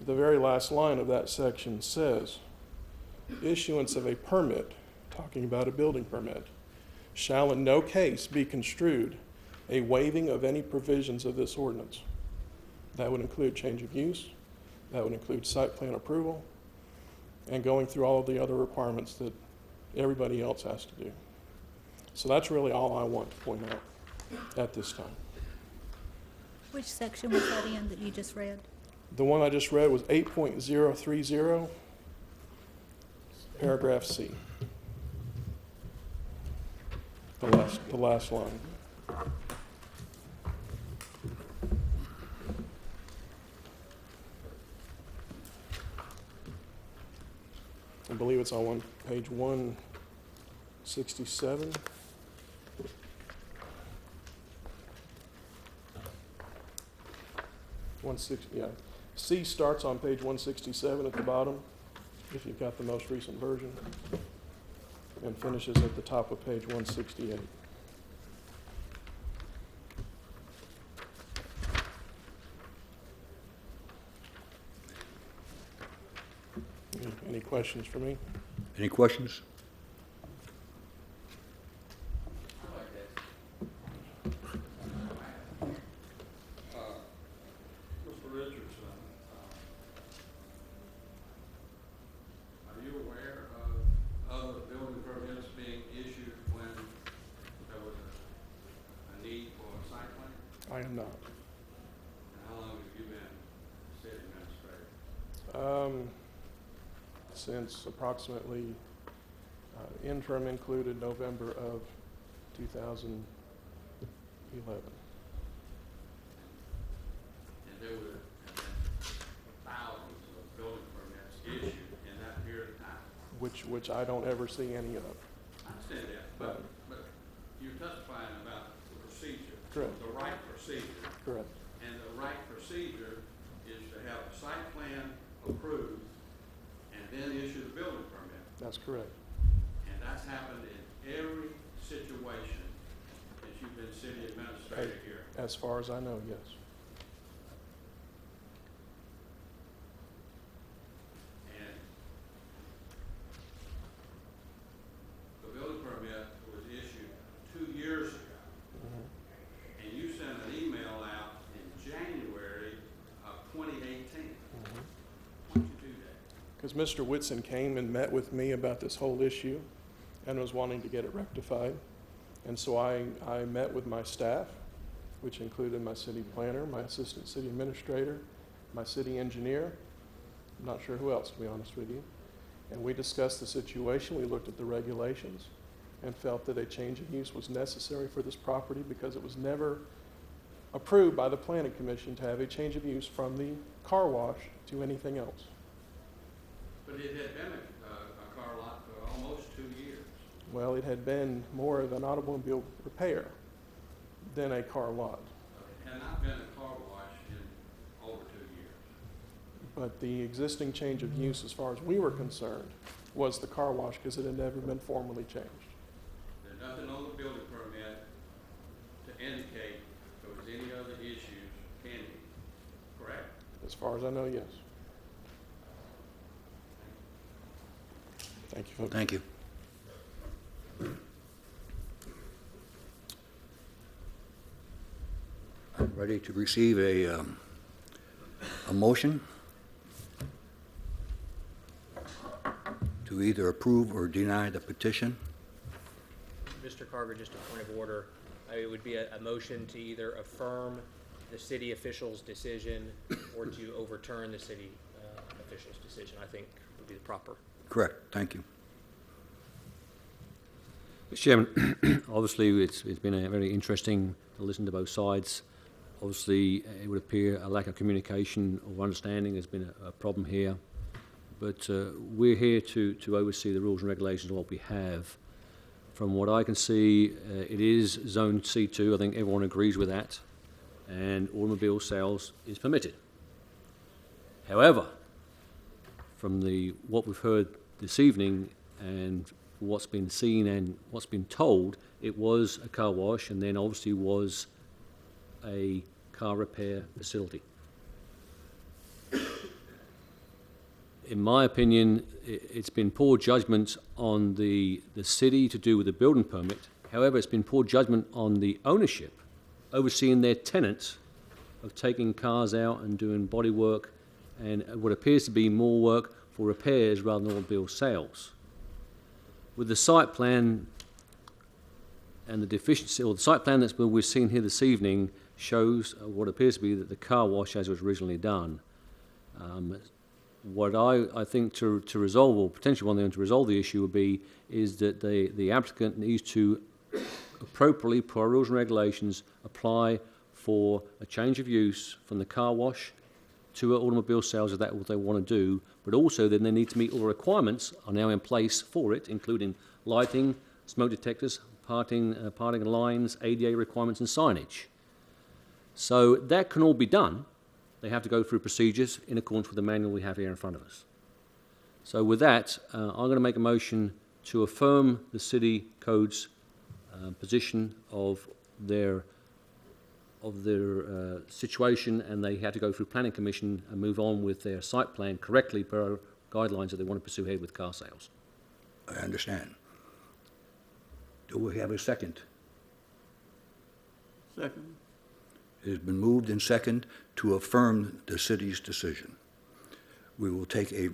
very last line of that section says, issuance of a permit, talking about a building permit, shall in no case be construed a waiving of any provisions of this ordinance. That would include change of use, that would include site plan approval, and going through all of the other requirements that everybody else has to do. So that's really all I want to point out at this time. Which section was that in that you just read? The one I just read was 8.030, paragraph C. The last line. I believe it's on page 167. Yeah. C starts on page 167 at the bottom, if you've got the most recent version, and finishes at the top of page 168. Any questions for me? Any questions? Mr. Richardson, are you aware of other building permits being issued when there was a need for a site plan? I am not. And how long have you been city administrator? Since approximately, interim included November of 2011. And there were thousands of building permits issued in that period of time. Which I don't ever see any of. I understand that, but you're testifying about the procedure. Correct. The right procedure. Correct. And the right procedure is to have a site plan approved and then issue the building permit. That's correct. And that's happened in every situation that you've been city administrator here. As far as I know, yes. And the building permit was issued 2 years ago. And you sent an email out in January of 2018. Why did you do that? Because Mr. Whitson came and met with me about this whole issue and was wanting to get it rectified. And so I met with my staff, which included my city planner, my assistant city administrator, my city engineer. I'm not sure who else, to be honest with you. And we discussed the situation. We looked at the regulations and felt that a change of use was necessary for this property because it was never approved by the planning commission to have a change of use from the car wash to anything else. But it had been a car lot for almost 2 years. Well, it had been more of an automobile repair than a car lot. It had not been a car wash in over 2 years. But the existing change of use, as far as we were concerned, was the car wash because it had never been formally changed. There's nothing on the building permit to indicate there was any other issues pending, correct? As far as I know, yes. Thank you, folks. Thank you. I'm ready to receive a motion to either approve or deny the petition. Mr. Carver, just a point of order. It would be a motion to either affirm the city official's decision or to overturn the city official's decision, I think would be the proper. Correct. Thank you. Mr. Chairman, obviously it's been a very interesting to listen to both sides. Obviously, it would appear a lack of communication or understanding has been a problem here. But we're here to oversee the rules and regulations of what we have. From what I can see, it is Zone C2. I think everyone agrees with that. And automobile sales is permitted. However, from what we've heard this evening and what's been seen and what's been told, it was a car wash and then obviously was a car repair facility. In my opinion, it's been poor judgment on the city to do with the building permit. However, it's been poor judgment on the ownership, overseeing their tenants of taking cars out and doing body work and what appears to be more work for repairs rather than automobile sales. With the site plan and the deficiency, or the site plan that's we're seeing here this evening shows what appears to be that the car wash as it was originally done. What I think to resolve, or potentially one thing to resolve the issue would be, is that the applicant needs to appropriately, per rules and regulations, apply for a change of use from the car wash to automobile sales if that's what they want to do, but also then they need to meet all the requirements are now in place for it, including lighting, smoke detectors, parting lines, ADA requirements and signage. So that can all be done. They have to go through procedures in accordance with the manual we have here in front of us. So with that, I'm going to make a motion to affirm the city code's position of their situation, and they had to go through planning commission and move on with their site plan correctly per guidelines that they want to pursue ahead with car sales. I understand. Do we have a second? Second. It has been moved and second to affirm the city's decision. We will take a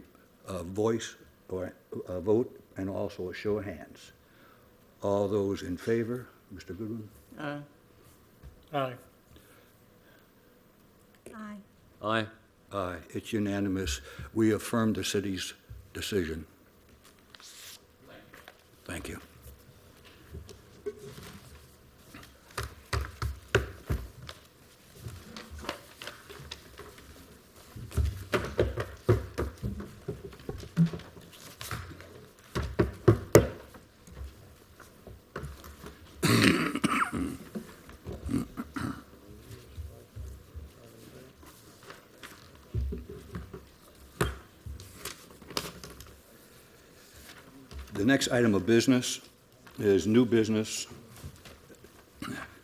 voice or a vote and also a show of hands. All those in favor, Mr. Goodwin? Aye. Aye. Aye. Aye. Aye, it's unanimous. We affirm the city's decision. Thank you. The next item of business is new business,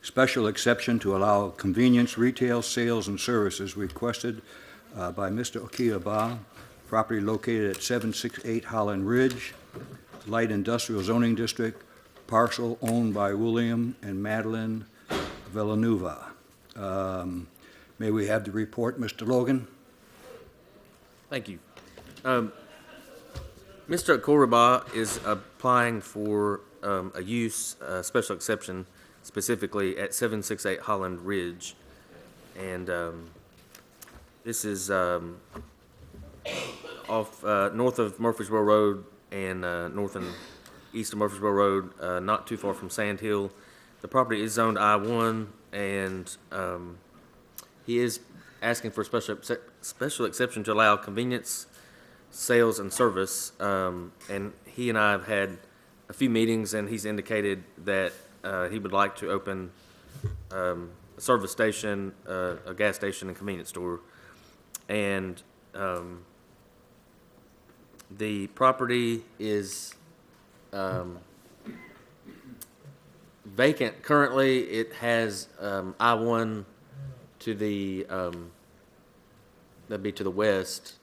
special exception to allow convenience retail sales and services requested by Mr. Okia Ba, property located at 768 Holland Ridge, Light Industrial Zoning District, parcel owned by William and Madeline Villanueva. May we have the report, Mr. Logan? Thank you. Mr. Koraba is applying for a use special exception specifically at 768 Holland Ridge. And this is off north of Murfreesboro Road and north and east of Murfreesboro Road, not too far from Sand Hill. The property is zoned I-1, and he is asking for a special exception to allow convenience sales and service, and he and I have had a few meetings, and he's indicated that he would like to open a service station, a gas station, and convenience store. And the property is vacant currently. It has I-1 to the that'd be to the west.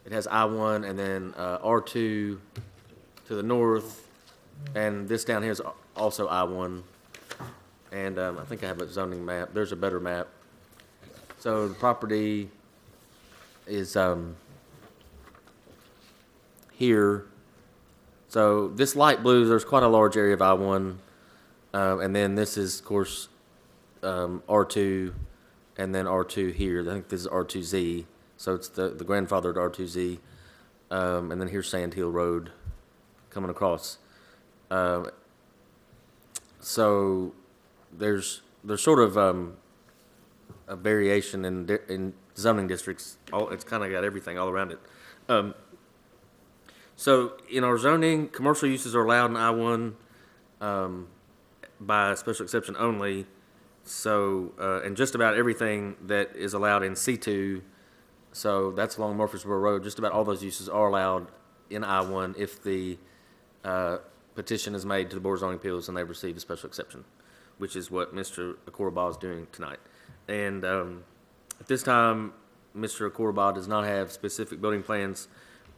It has I-1 and then R2 to the north, and this down here is also I-1. And I think I have a zoning map. There's a better map. So the property is here. So this light blue, there's quite a large area of I-1, and then this is, of course, R2, and then R2 here. I think this is R2Z. So it's the grandfathered R2Z, and then here's Sand Hill Road coming across. So there's sort of a variation in zoning districts. It's kind of got everything all around it. So in our zoning, commercial uses are allowed in I-1. by special exception only. So, and just about everything that is allowed in C2, so that's along Murfreesboro Road, just about all those uses are allowed in I-1 if the petition is made to the Board of Zoning Appeals and they've received a special exception, which is what Mr. Akoraba is doing tonight. And at this time, Mr. Akoraba does not have specific building plans,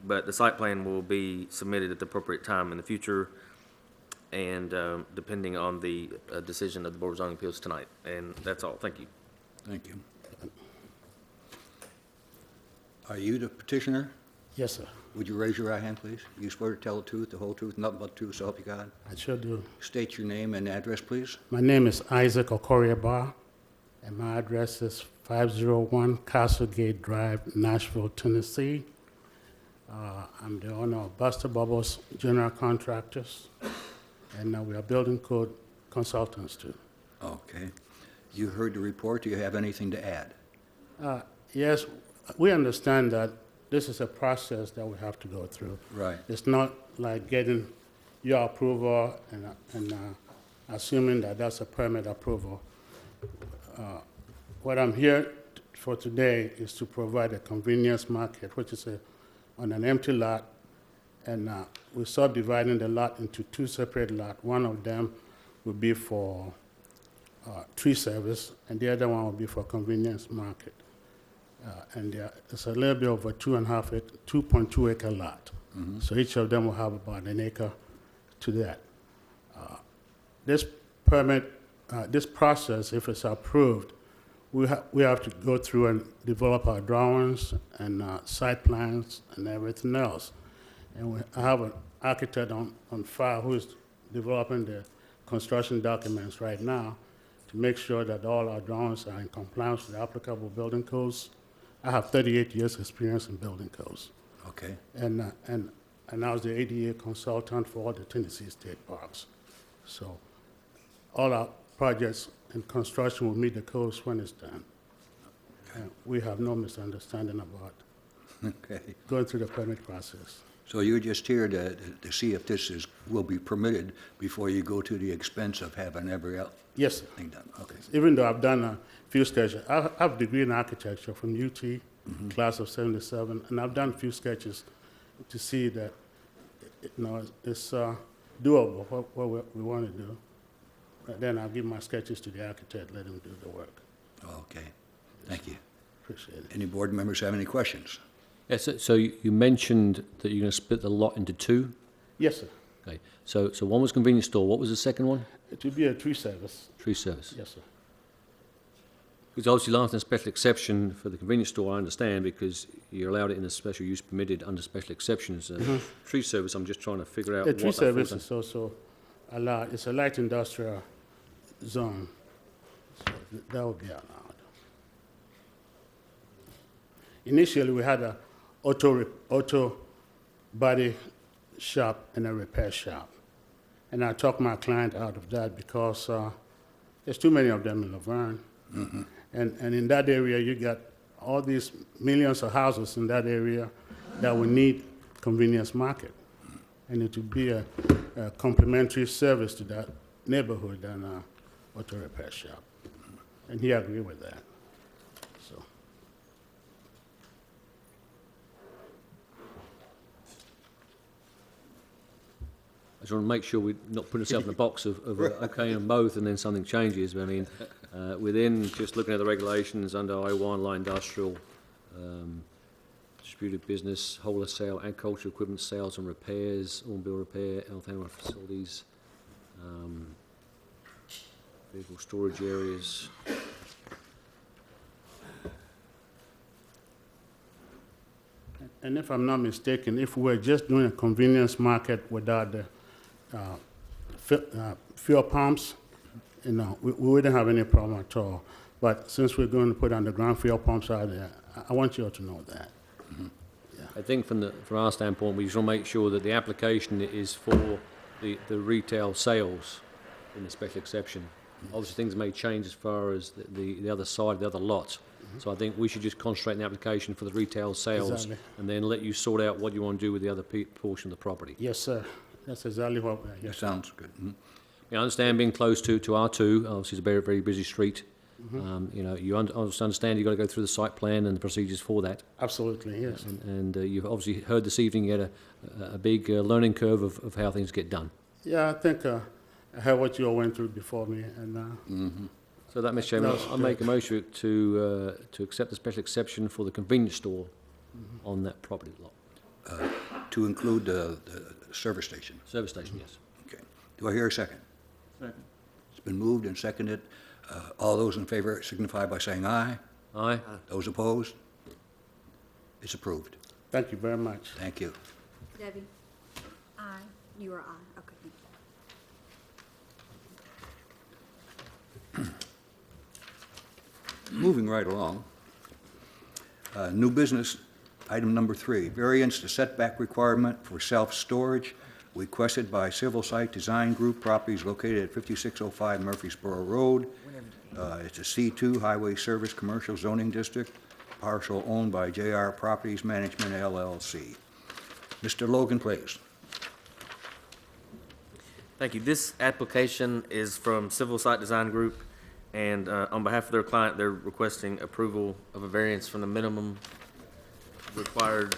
but the site plan will be submitted at the appropriate time in the future, and depending on the decision of the Board of Zoning Appeals tonight. And that's all. Thank you. Thank you. Are you the petitioner? Yes, sir. Would you raise your right hand, please? You swear to tell the truth, the whole truth, nothing but the truth, so help you God? I sure do. State your name and address, please. My name is Isaac Okoriaba, and my address is 501 Castlegate Drive, Nashville, Tennessee. I'm the owner of Buster Bubbles General Contractors, and we are building code consultants too. Okay. You heard the report. Do you have anything to add? Yes, we understand that this is a process that we have to go through. Right. It's not like getting your approval and assuming that that's a permit approval. What I'm here for today is to provide a convenience market, which is on an empty lot, and we're subdividing the lot into two separate lots. One of them will be for tree service, and the other one will be for convenience market. And it's a little bit over 2.2 acre lot. Mm-hmm. So each of them will have about an acre to that. This permit, this process, if it's approved, we have to go through and develop our drawings and site plans and everything else. And I have an architect on file who is developing the construction documents right now to make sure that all our drawings are in compliance with the applicable building codes. I have 38 years experience in building codes. Okay. And I was the ADA consultant for all the Tennessee state parks. So all our projects and construction will meet the codes when it's done. And we have no misunderstanding about Okay. going through the permit process. So you're just here to see if this will be permitted before you go to the expense of having every other Yes, sir. thing done? Okay. Even though I've done a few sketches, I have a degree in architecture from UT, class of 77, and I've done a few sketches to see that, it's doable, what we want to do. But then I'll give my sketches to the architect, let him do the work. Okay. Thank you. Appreciate it. Any board members have any questions? Yes, so you mentioned that you're going to split the lot into two? Yes, sir. Okay, so one was convenience store. What was the second one? It will be a tree service. Tree service. Yes, sir. Because obviously last in special exception for the convenience store, I understand, because you're allowed it in a special use permitted under special exceptions. Tree service, I'm just trying to figure out The what tree that service falls is also allowed. It's a light industrial zone, so that would be allowed. Initially, we had a auto body shop and a repair shop. And I talked my client out of that because there's too many of them in Laverne. Mm-hmm. And in that area, you got all these millions of houses in that area that will need convenience market. And it would be a complementary service to that neighborhood than an auto repair shop. And he agreed with that. So. I just want to make sure we're not putting ourselves in a box of okay on both and then something changes. But I mean, within just looking at the regulations under I1, light industrial, distributed business, wholesale, agricultural equipment sales and repairs, automobile repair, health animal facilities, vehicle storage areas. And if I'm not mistaken, if we're just doing a convenience market without the fuel pumps, we wouldn't have any problem at all. But since we're going to put underground fuel pumps out there, I want you all to know that. Mm-hmm. Yeah. I think from our standpoint, we just want to make sure that the application is for the retail sales in the special exception. Obviously, things may change as far as the other side, the other lot. So I think we should just concentrate on the application for the retail sales Exactly. and then let you sort out what you want to do with the other portion of the property. Yes, sir. That's exactly what we're here. That sounds good. Mhm. I understand being close to R2, obviously it's a very, very busy street. You know, you also understand you've got to go through the site plan and the procedures for that. Absolutely, yes. And you've obviously heard this evening you had a big learning curve of how things get done. Yeah, I think I heard what you all went through before me, and So that, Mr. Chairman, No, I'll make a motion to accept the special exception for the convenience store on that property lot. To include the service station. Service station, yes. Okay. Do I hear a second? Second. It's been moved and seconded. All those in favor signify by saying aye. Aye. Those opposed? It's approved. thank you very much. Thank you. Debbie? Aye. You are aye. Okay. Moving right along. New business, item number 3, variance to setback requirement for self-storage requested by Civil Site Design Group, properties located at 5605 Murfreesboro Road. It's a C2 Highway Service Commercial Zoning District, parcel owned by JR Properties Management LLC. Mr. Logan, please. Thank you. This application is from Civil Site Design Group, and on behalf of their client, they're requesting approval of a variance from the minimum required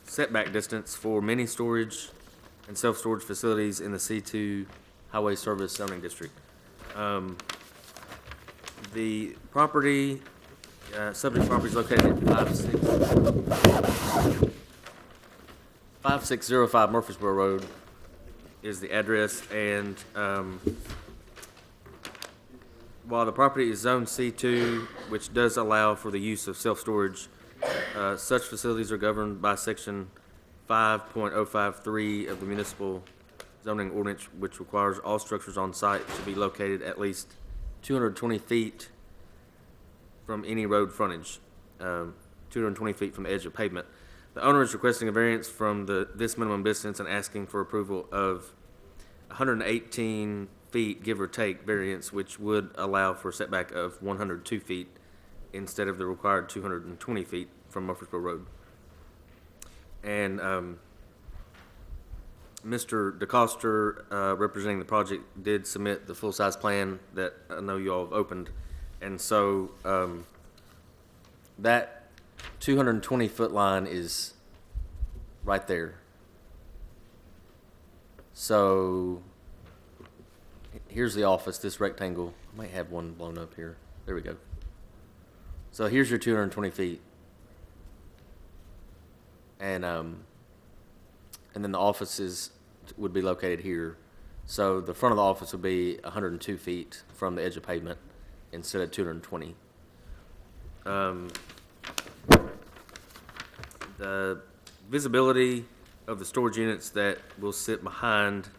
setback distance for mini storage and self-storage facilities in the C2 Highway Service Zoning District. The property, subject property is located at 5605 Murfreesboro Road is the address, and while the property is zone C2, which does allow for the use of self-storage, such facilities are governed by section 5.053 of the municipal zoning ordinance, which requires all structures on site to be located at least 220 feet from any road frontage, 220 feet from the edge of pavement. The owner is requesting a variance from this minimum distance and asking for approval of 118 feet, give or take, variance, which would allow for a setback of 102 feet instead of the required 220 feet from Murfreesboro Road. And Mr. DeCoster, representing the project, did submit the full-size plan that I know you all have opened. And so that 220-foot line is right there. So here's the office, this rectangle. I might have one blown up here. There we go. So here's your 220 feet. And then the offices would be located here. So the front of the office would be 102 feet from the edge of pavement instead of 220. The visibility of the storage units that will sit behind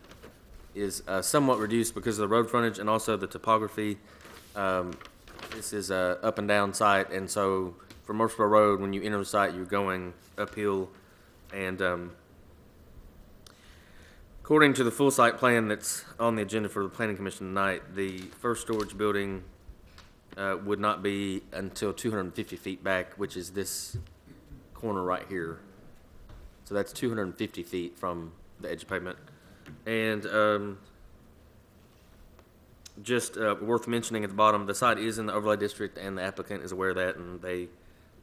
is somewhat reduced because of the road frontage and also the topography. This is a up and down site, and so from Murfreesboro Road, when you enter the site, you're going uphill. And according to the full site plan that's on the agenda for the Planning Commission tonight, the first storage building would not be until 250 feet back, which is this corner right here. So that's 250 feet from the edge of pavement. And just worth mentioning at the bottom, the site is in the overlay district, and the applicant is aware of that, and they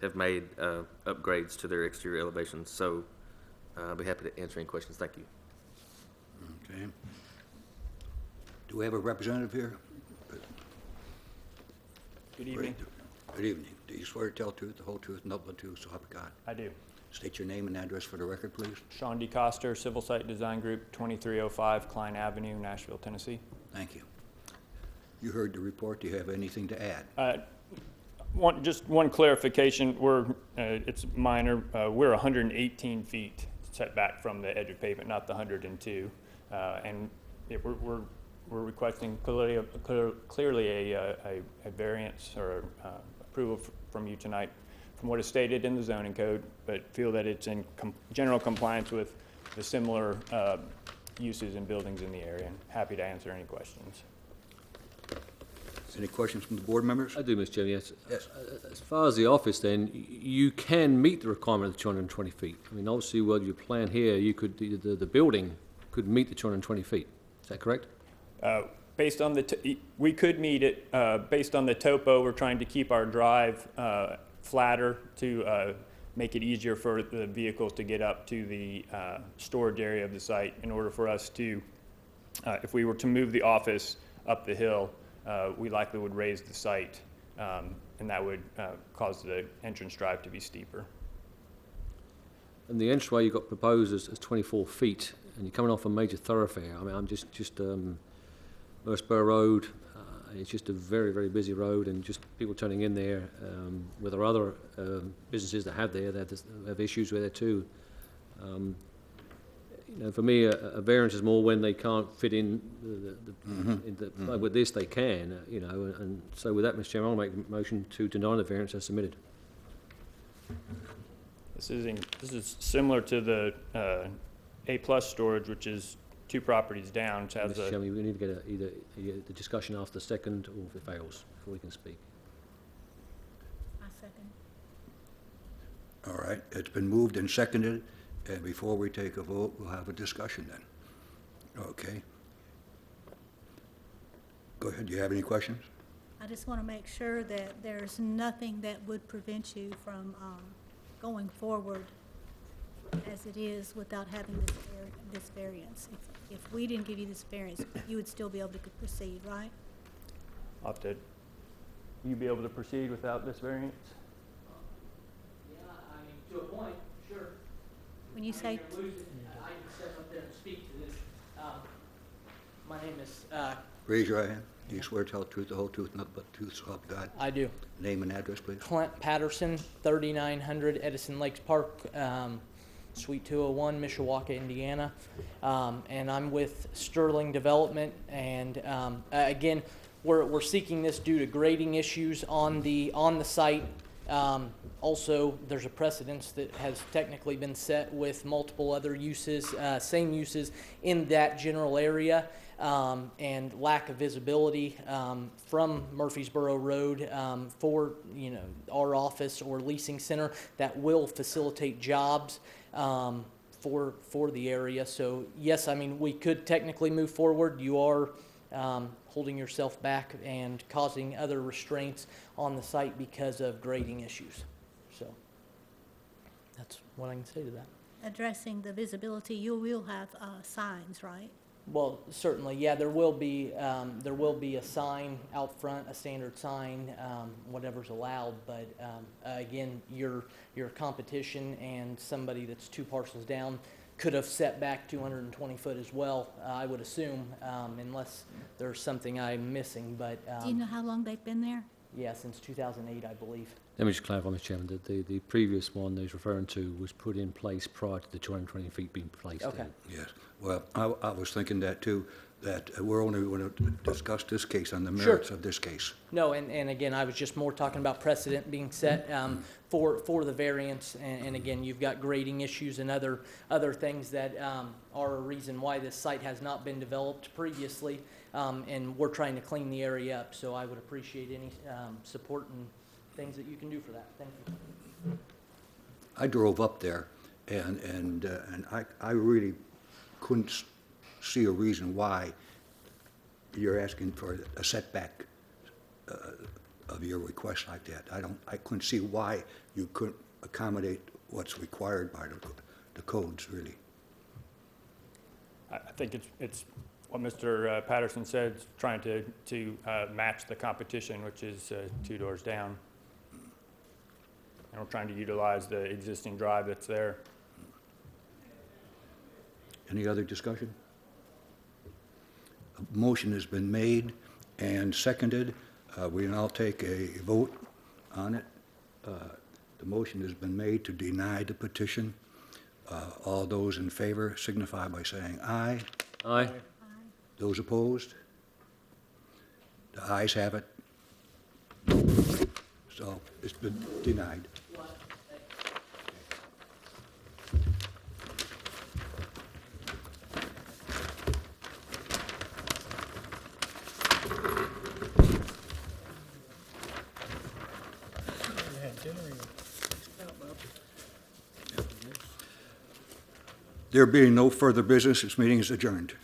have made upgrades to their exterior elevations. So I'll be happy to answer any questions. Thank you. Okay. Do we have a representative here? Good evening. Good evening. Do you swear to tell the truth, the whole truth, nothing but the truth, so help you God? I do. State your name and address for the record, please. Sean DeCoster, Civil Site Design Group, 2305 Klein Avenue, Nashville, Tennessee. Thank you. You heard the report. Do you have anything to add? Just one clarification. It's minor. We're 118 feet setback from the edge of pavement, not the 102. And we're requesting clearly a variance or approval from you tonight from what is stated in the zoning code, but feel that it's in general compliance with the similar uses and buildings in the area. And happy to answer any questions. Any questions from the board members? I do, Mr. Chairman, yes. Yes. As far as the office, then, you can meet the requirement of 220 feet. I mean, obviously, well, your plan here, you could, the building could meet the 220 feet. Is that correct? Based on we could meet it, based on the topo, we're trying to keep our drive flatter to make it easier for the vehicles to get up to the storage area of the site in order for us to, if we were to move the office up the hill, we likely would raise the site, and that would cause the entrance drive to be steeper. And the entryway you've got proposed is 24 feet, and you're coming off a major thoroughfare. I mean, I'm just Merceborough Road, it's just a very, very busy road, and just people turning in there with our other businesses that have there, that have issues with it too. You know, for me, a variance is more when they can't fit in like with this they can, you know, and so with that, Mr. Chairman, I'll make a motion to deny the variance as submitted. This is similar to the A+ storage, which is 2 properties down, which has Mr. Chairman, we need to get either the discussion after the second, or if it fails, before we can speak. I second. All right, it's been moved and seconded, and before we take a vote, we'll have a discussion then. Okay. Go ahead, do you have any questions? I just want to make sure that there's nothing that would prevent you from going forward as it is without having this variance. If we didn't give you this variance, you would still be able to proceed, right? Will you be able to proceed without this variance? Yeah, I mean, to a point, sure. When you say... I can step up there and speak to this. My name is... Raise your hand. Do you swear to tell the truth, the whole truth, nothing but the truth, so help God? I do. Name and address, please. Clint Patterson, 3900 Edison Lakes Park, Suite 201, Mishawaka, Indiana. And I'm with Sterling Development. And again, we're seeking this due to grading issues on the site. Also, there's a precedence that has technically been set with multiple other uses, same uses in that general area. And lack of visibility from Murfreesboro Road for our office or leasing center that will facilitate jobs for the area. So yes, I mean, we could technically move forward. You are holding yourself back and causing other restraints on the site because of grading issues. So that's what I can say to that. Addressing the visibility, you will have signs, right? Well, certainly, yeah. There will be a sign out front, a standard sign, whatever's allowed. But again, your competition and somebody that's 2 parcels down could have set back 220 foot as well. I would assume, unless there's something I'm missing. But do you know how long they've been there? Yeah, since 2008, I believe. Let me just clarify, Mr. Chairman, that the previous one that he's referring to was put in place prior to the 220 feet being placed Okay. in. Yes. Well, I was thinking that too, that we're only going to discuss this case on the merits of this case. No, and again, I was just more talking about precedent being set for the variance. And again, you've got grading issues and other things that are a reason why this site has not been developed previously. And we're trying to clean the area up. So I would appreciate any support and things that you can do for that. Thank you. I drove up there, and I really couldn't see a reason why you're asking for a setback of your request like that. I couldn't see why you couldn't accommodate what's required by the codes, really. I think it's what Mr. Patterson said, trying to match the competition, which is 2 doors down. And we're trying to utilize the existing drive that's there. Any other discussion? A motion has been made and seconded. We now take a vote on it. The motion has been made to deny the petition. All those in favor signify by saying aye. Aye. Those opposed? The ayes have it. So it's been denied. There being no further business, this meeting is adjourned.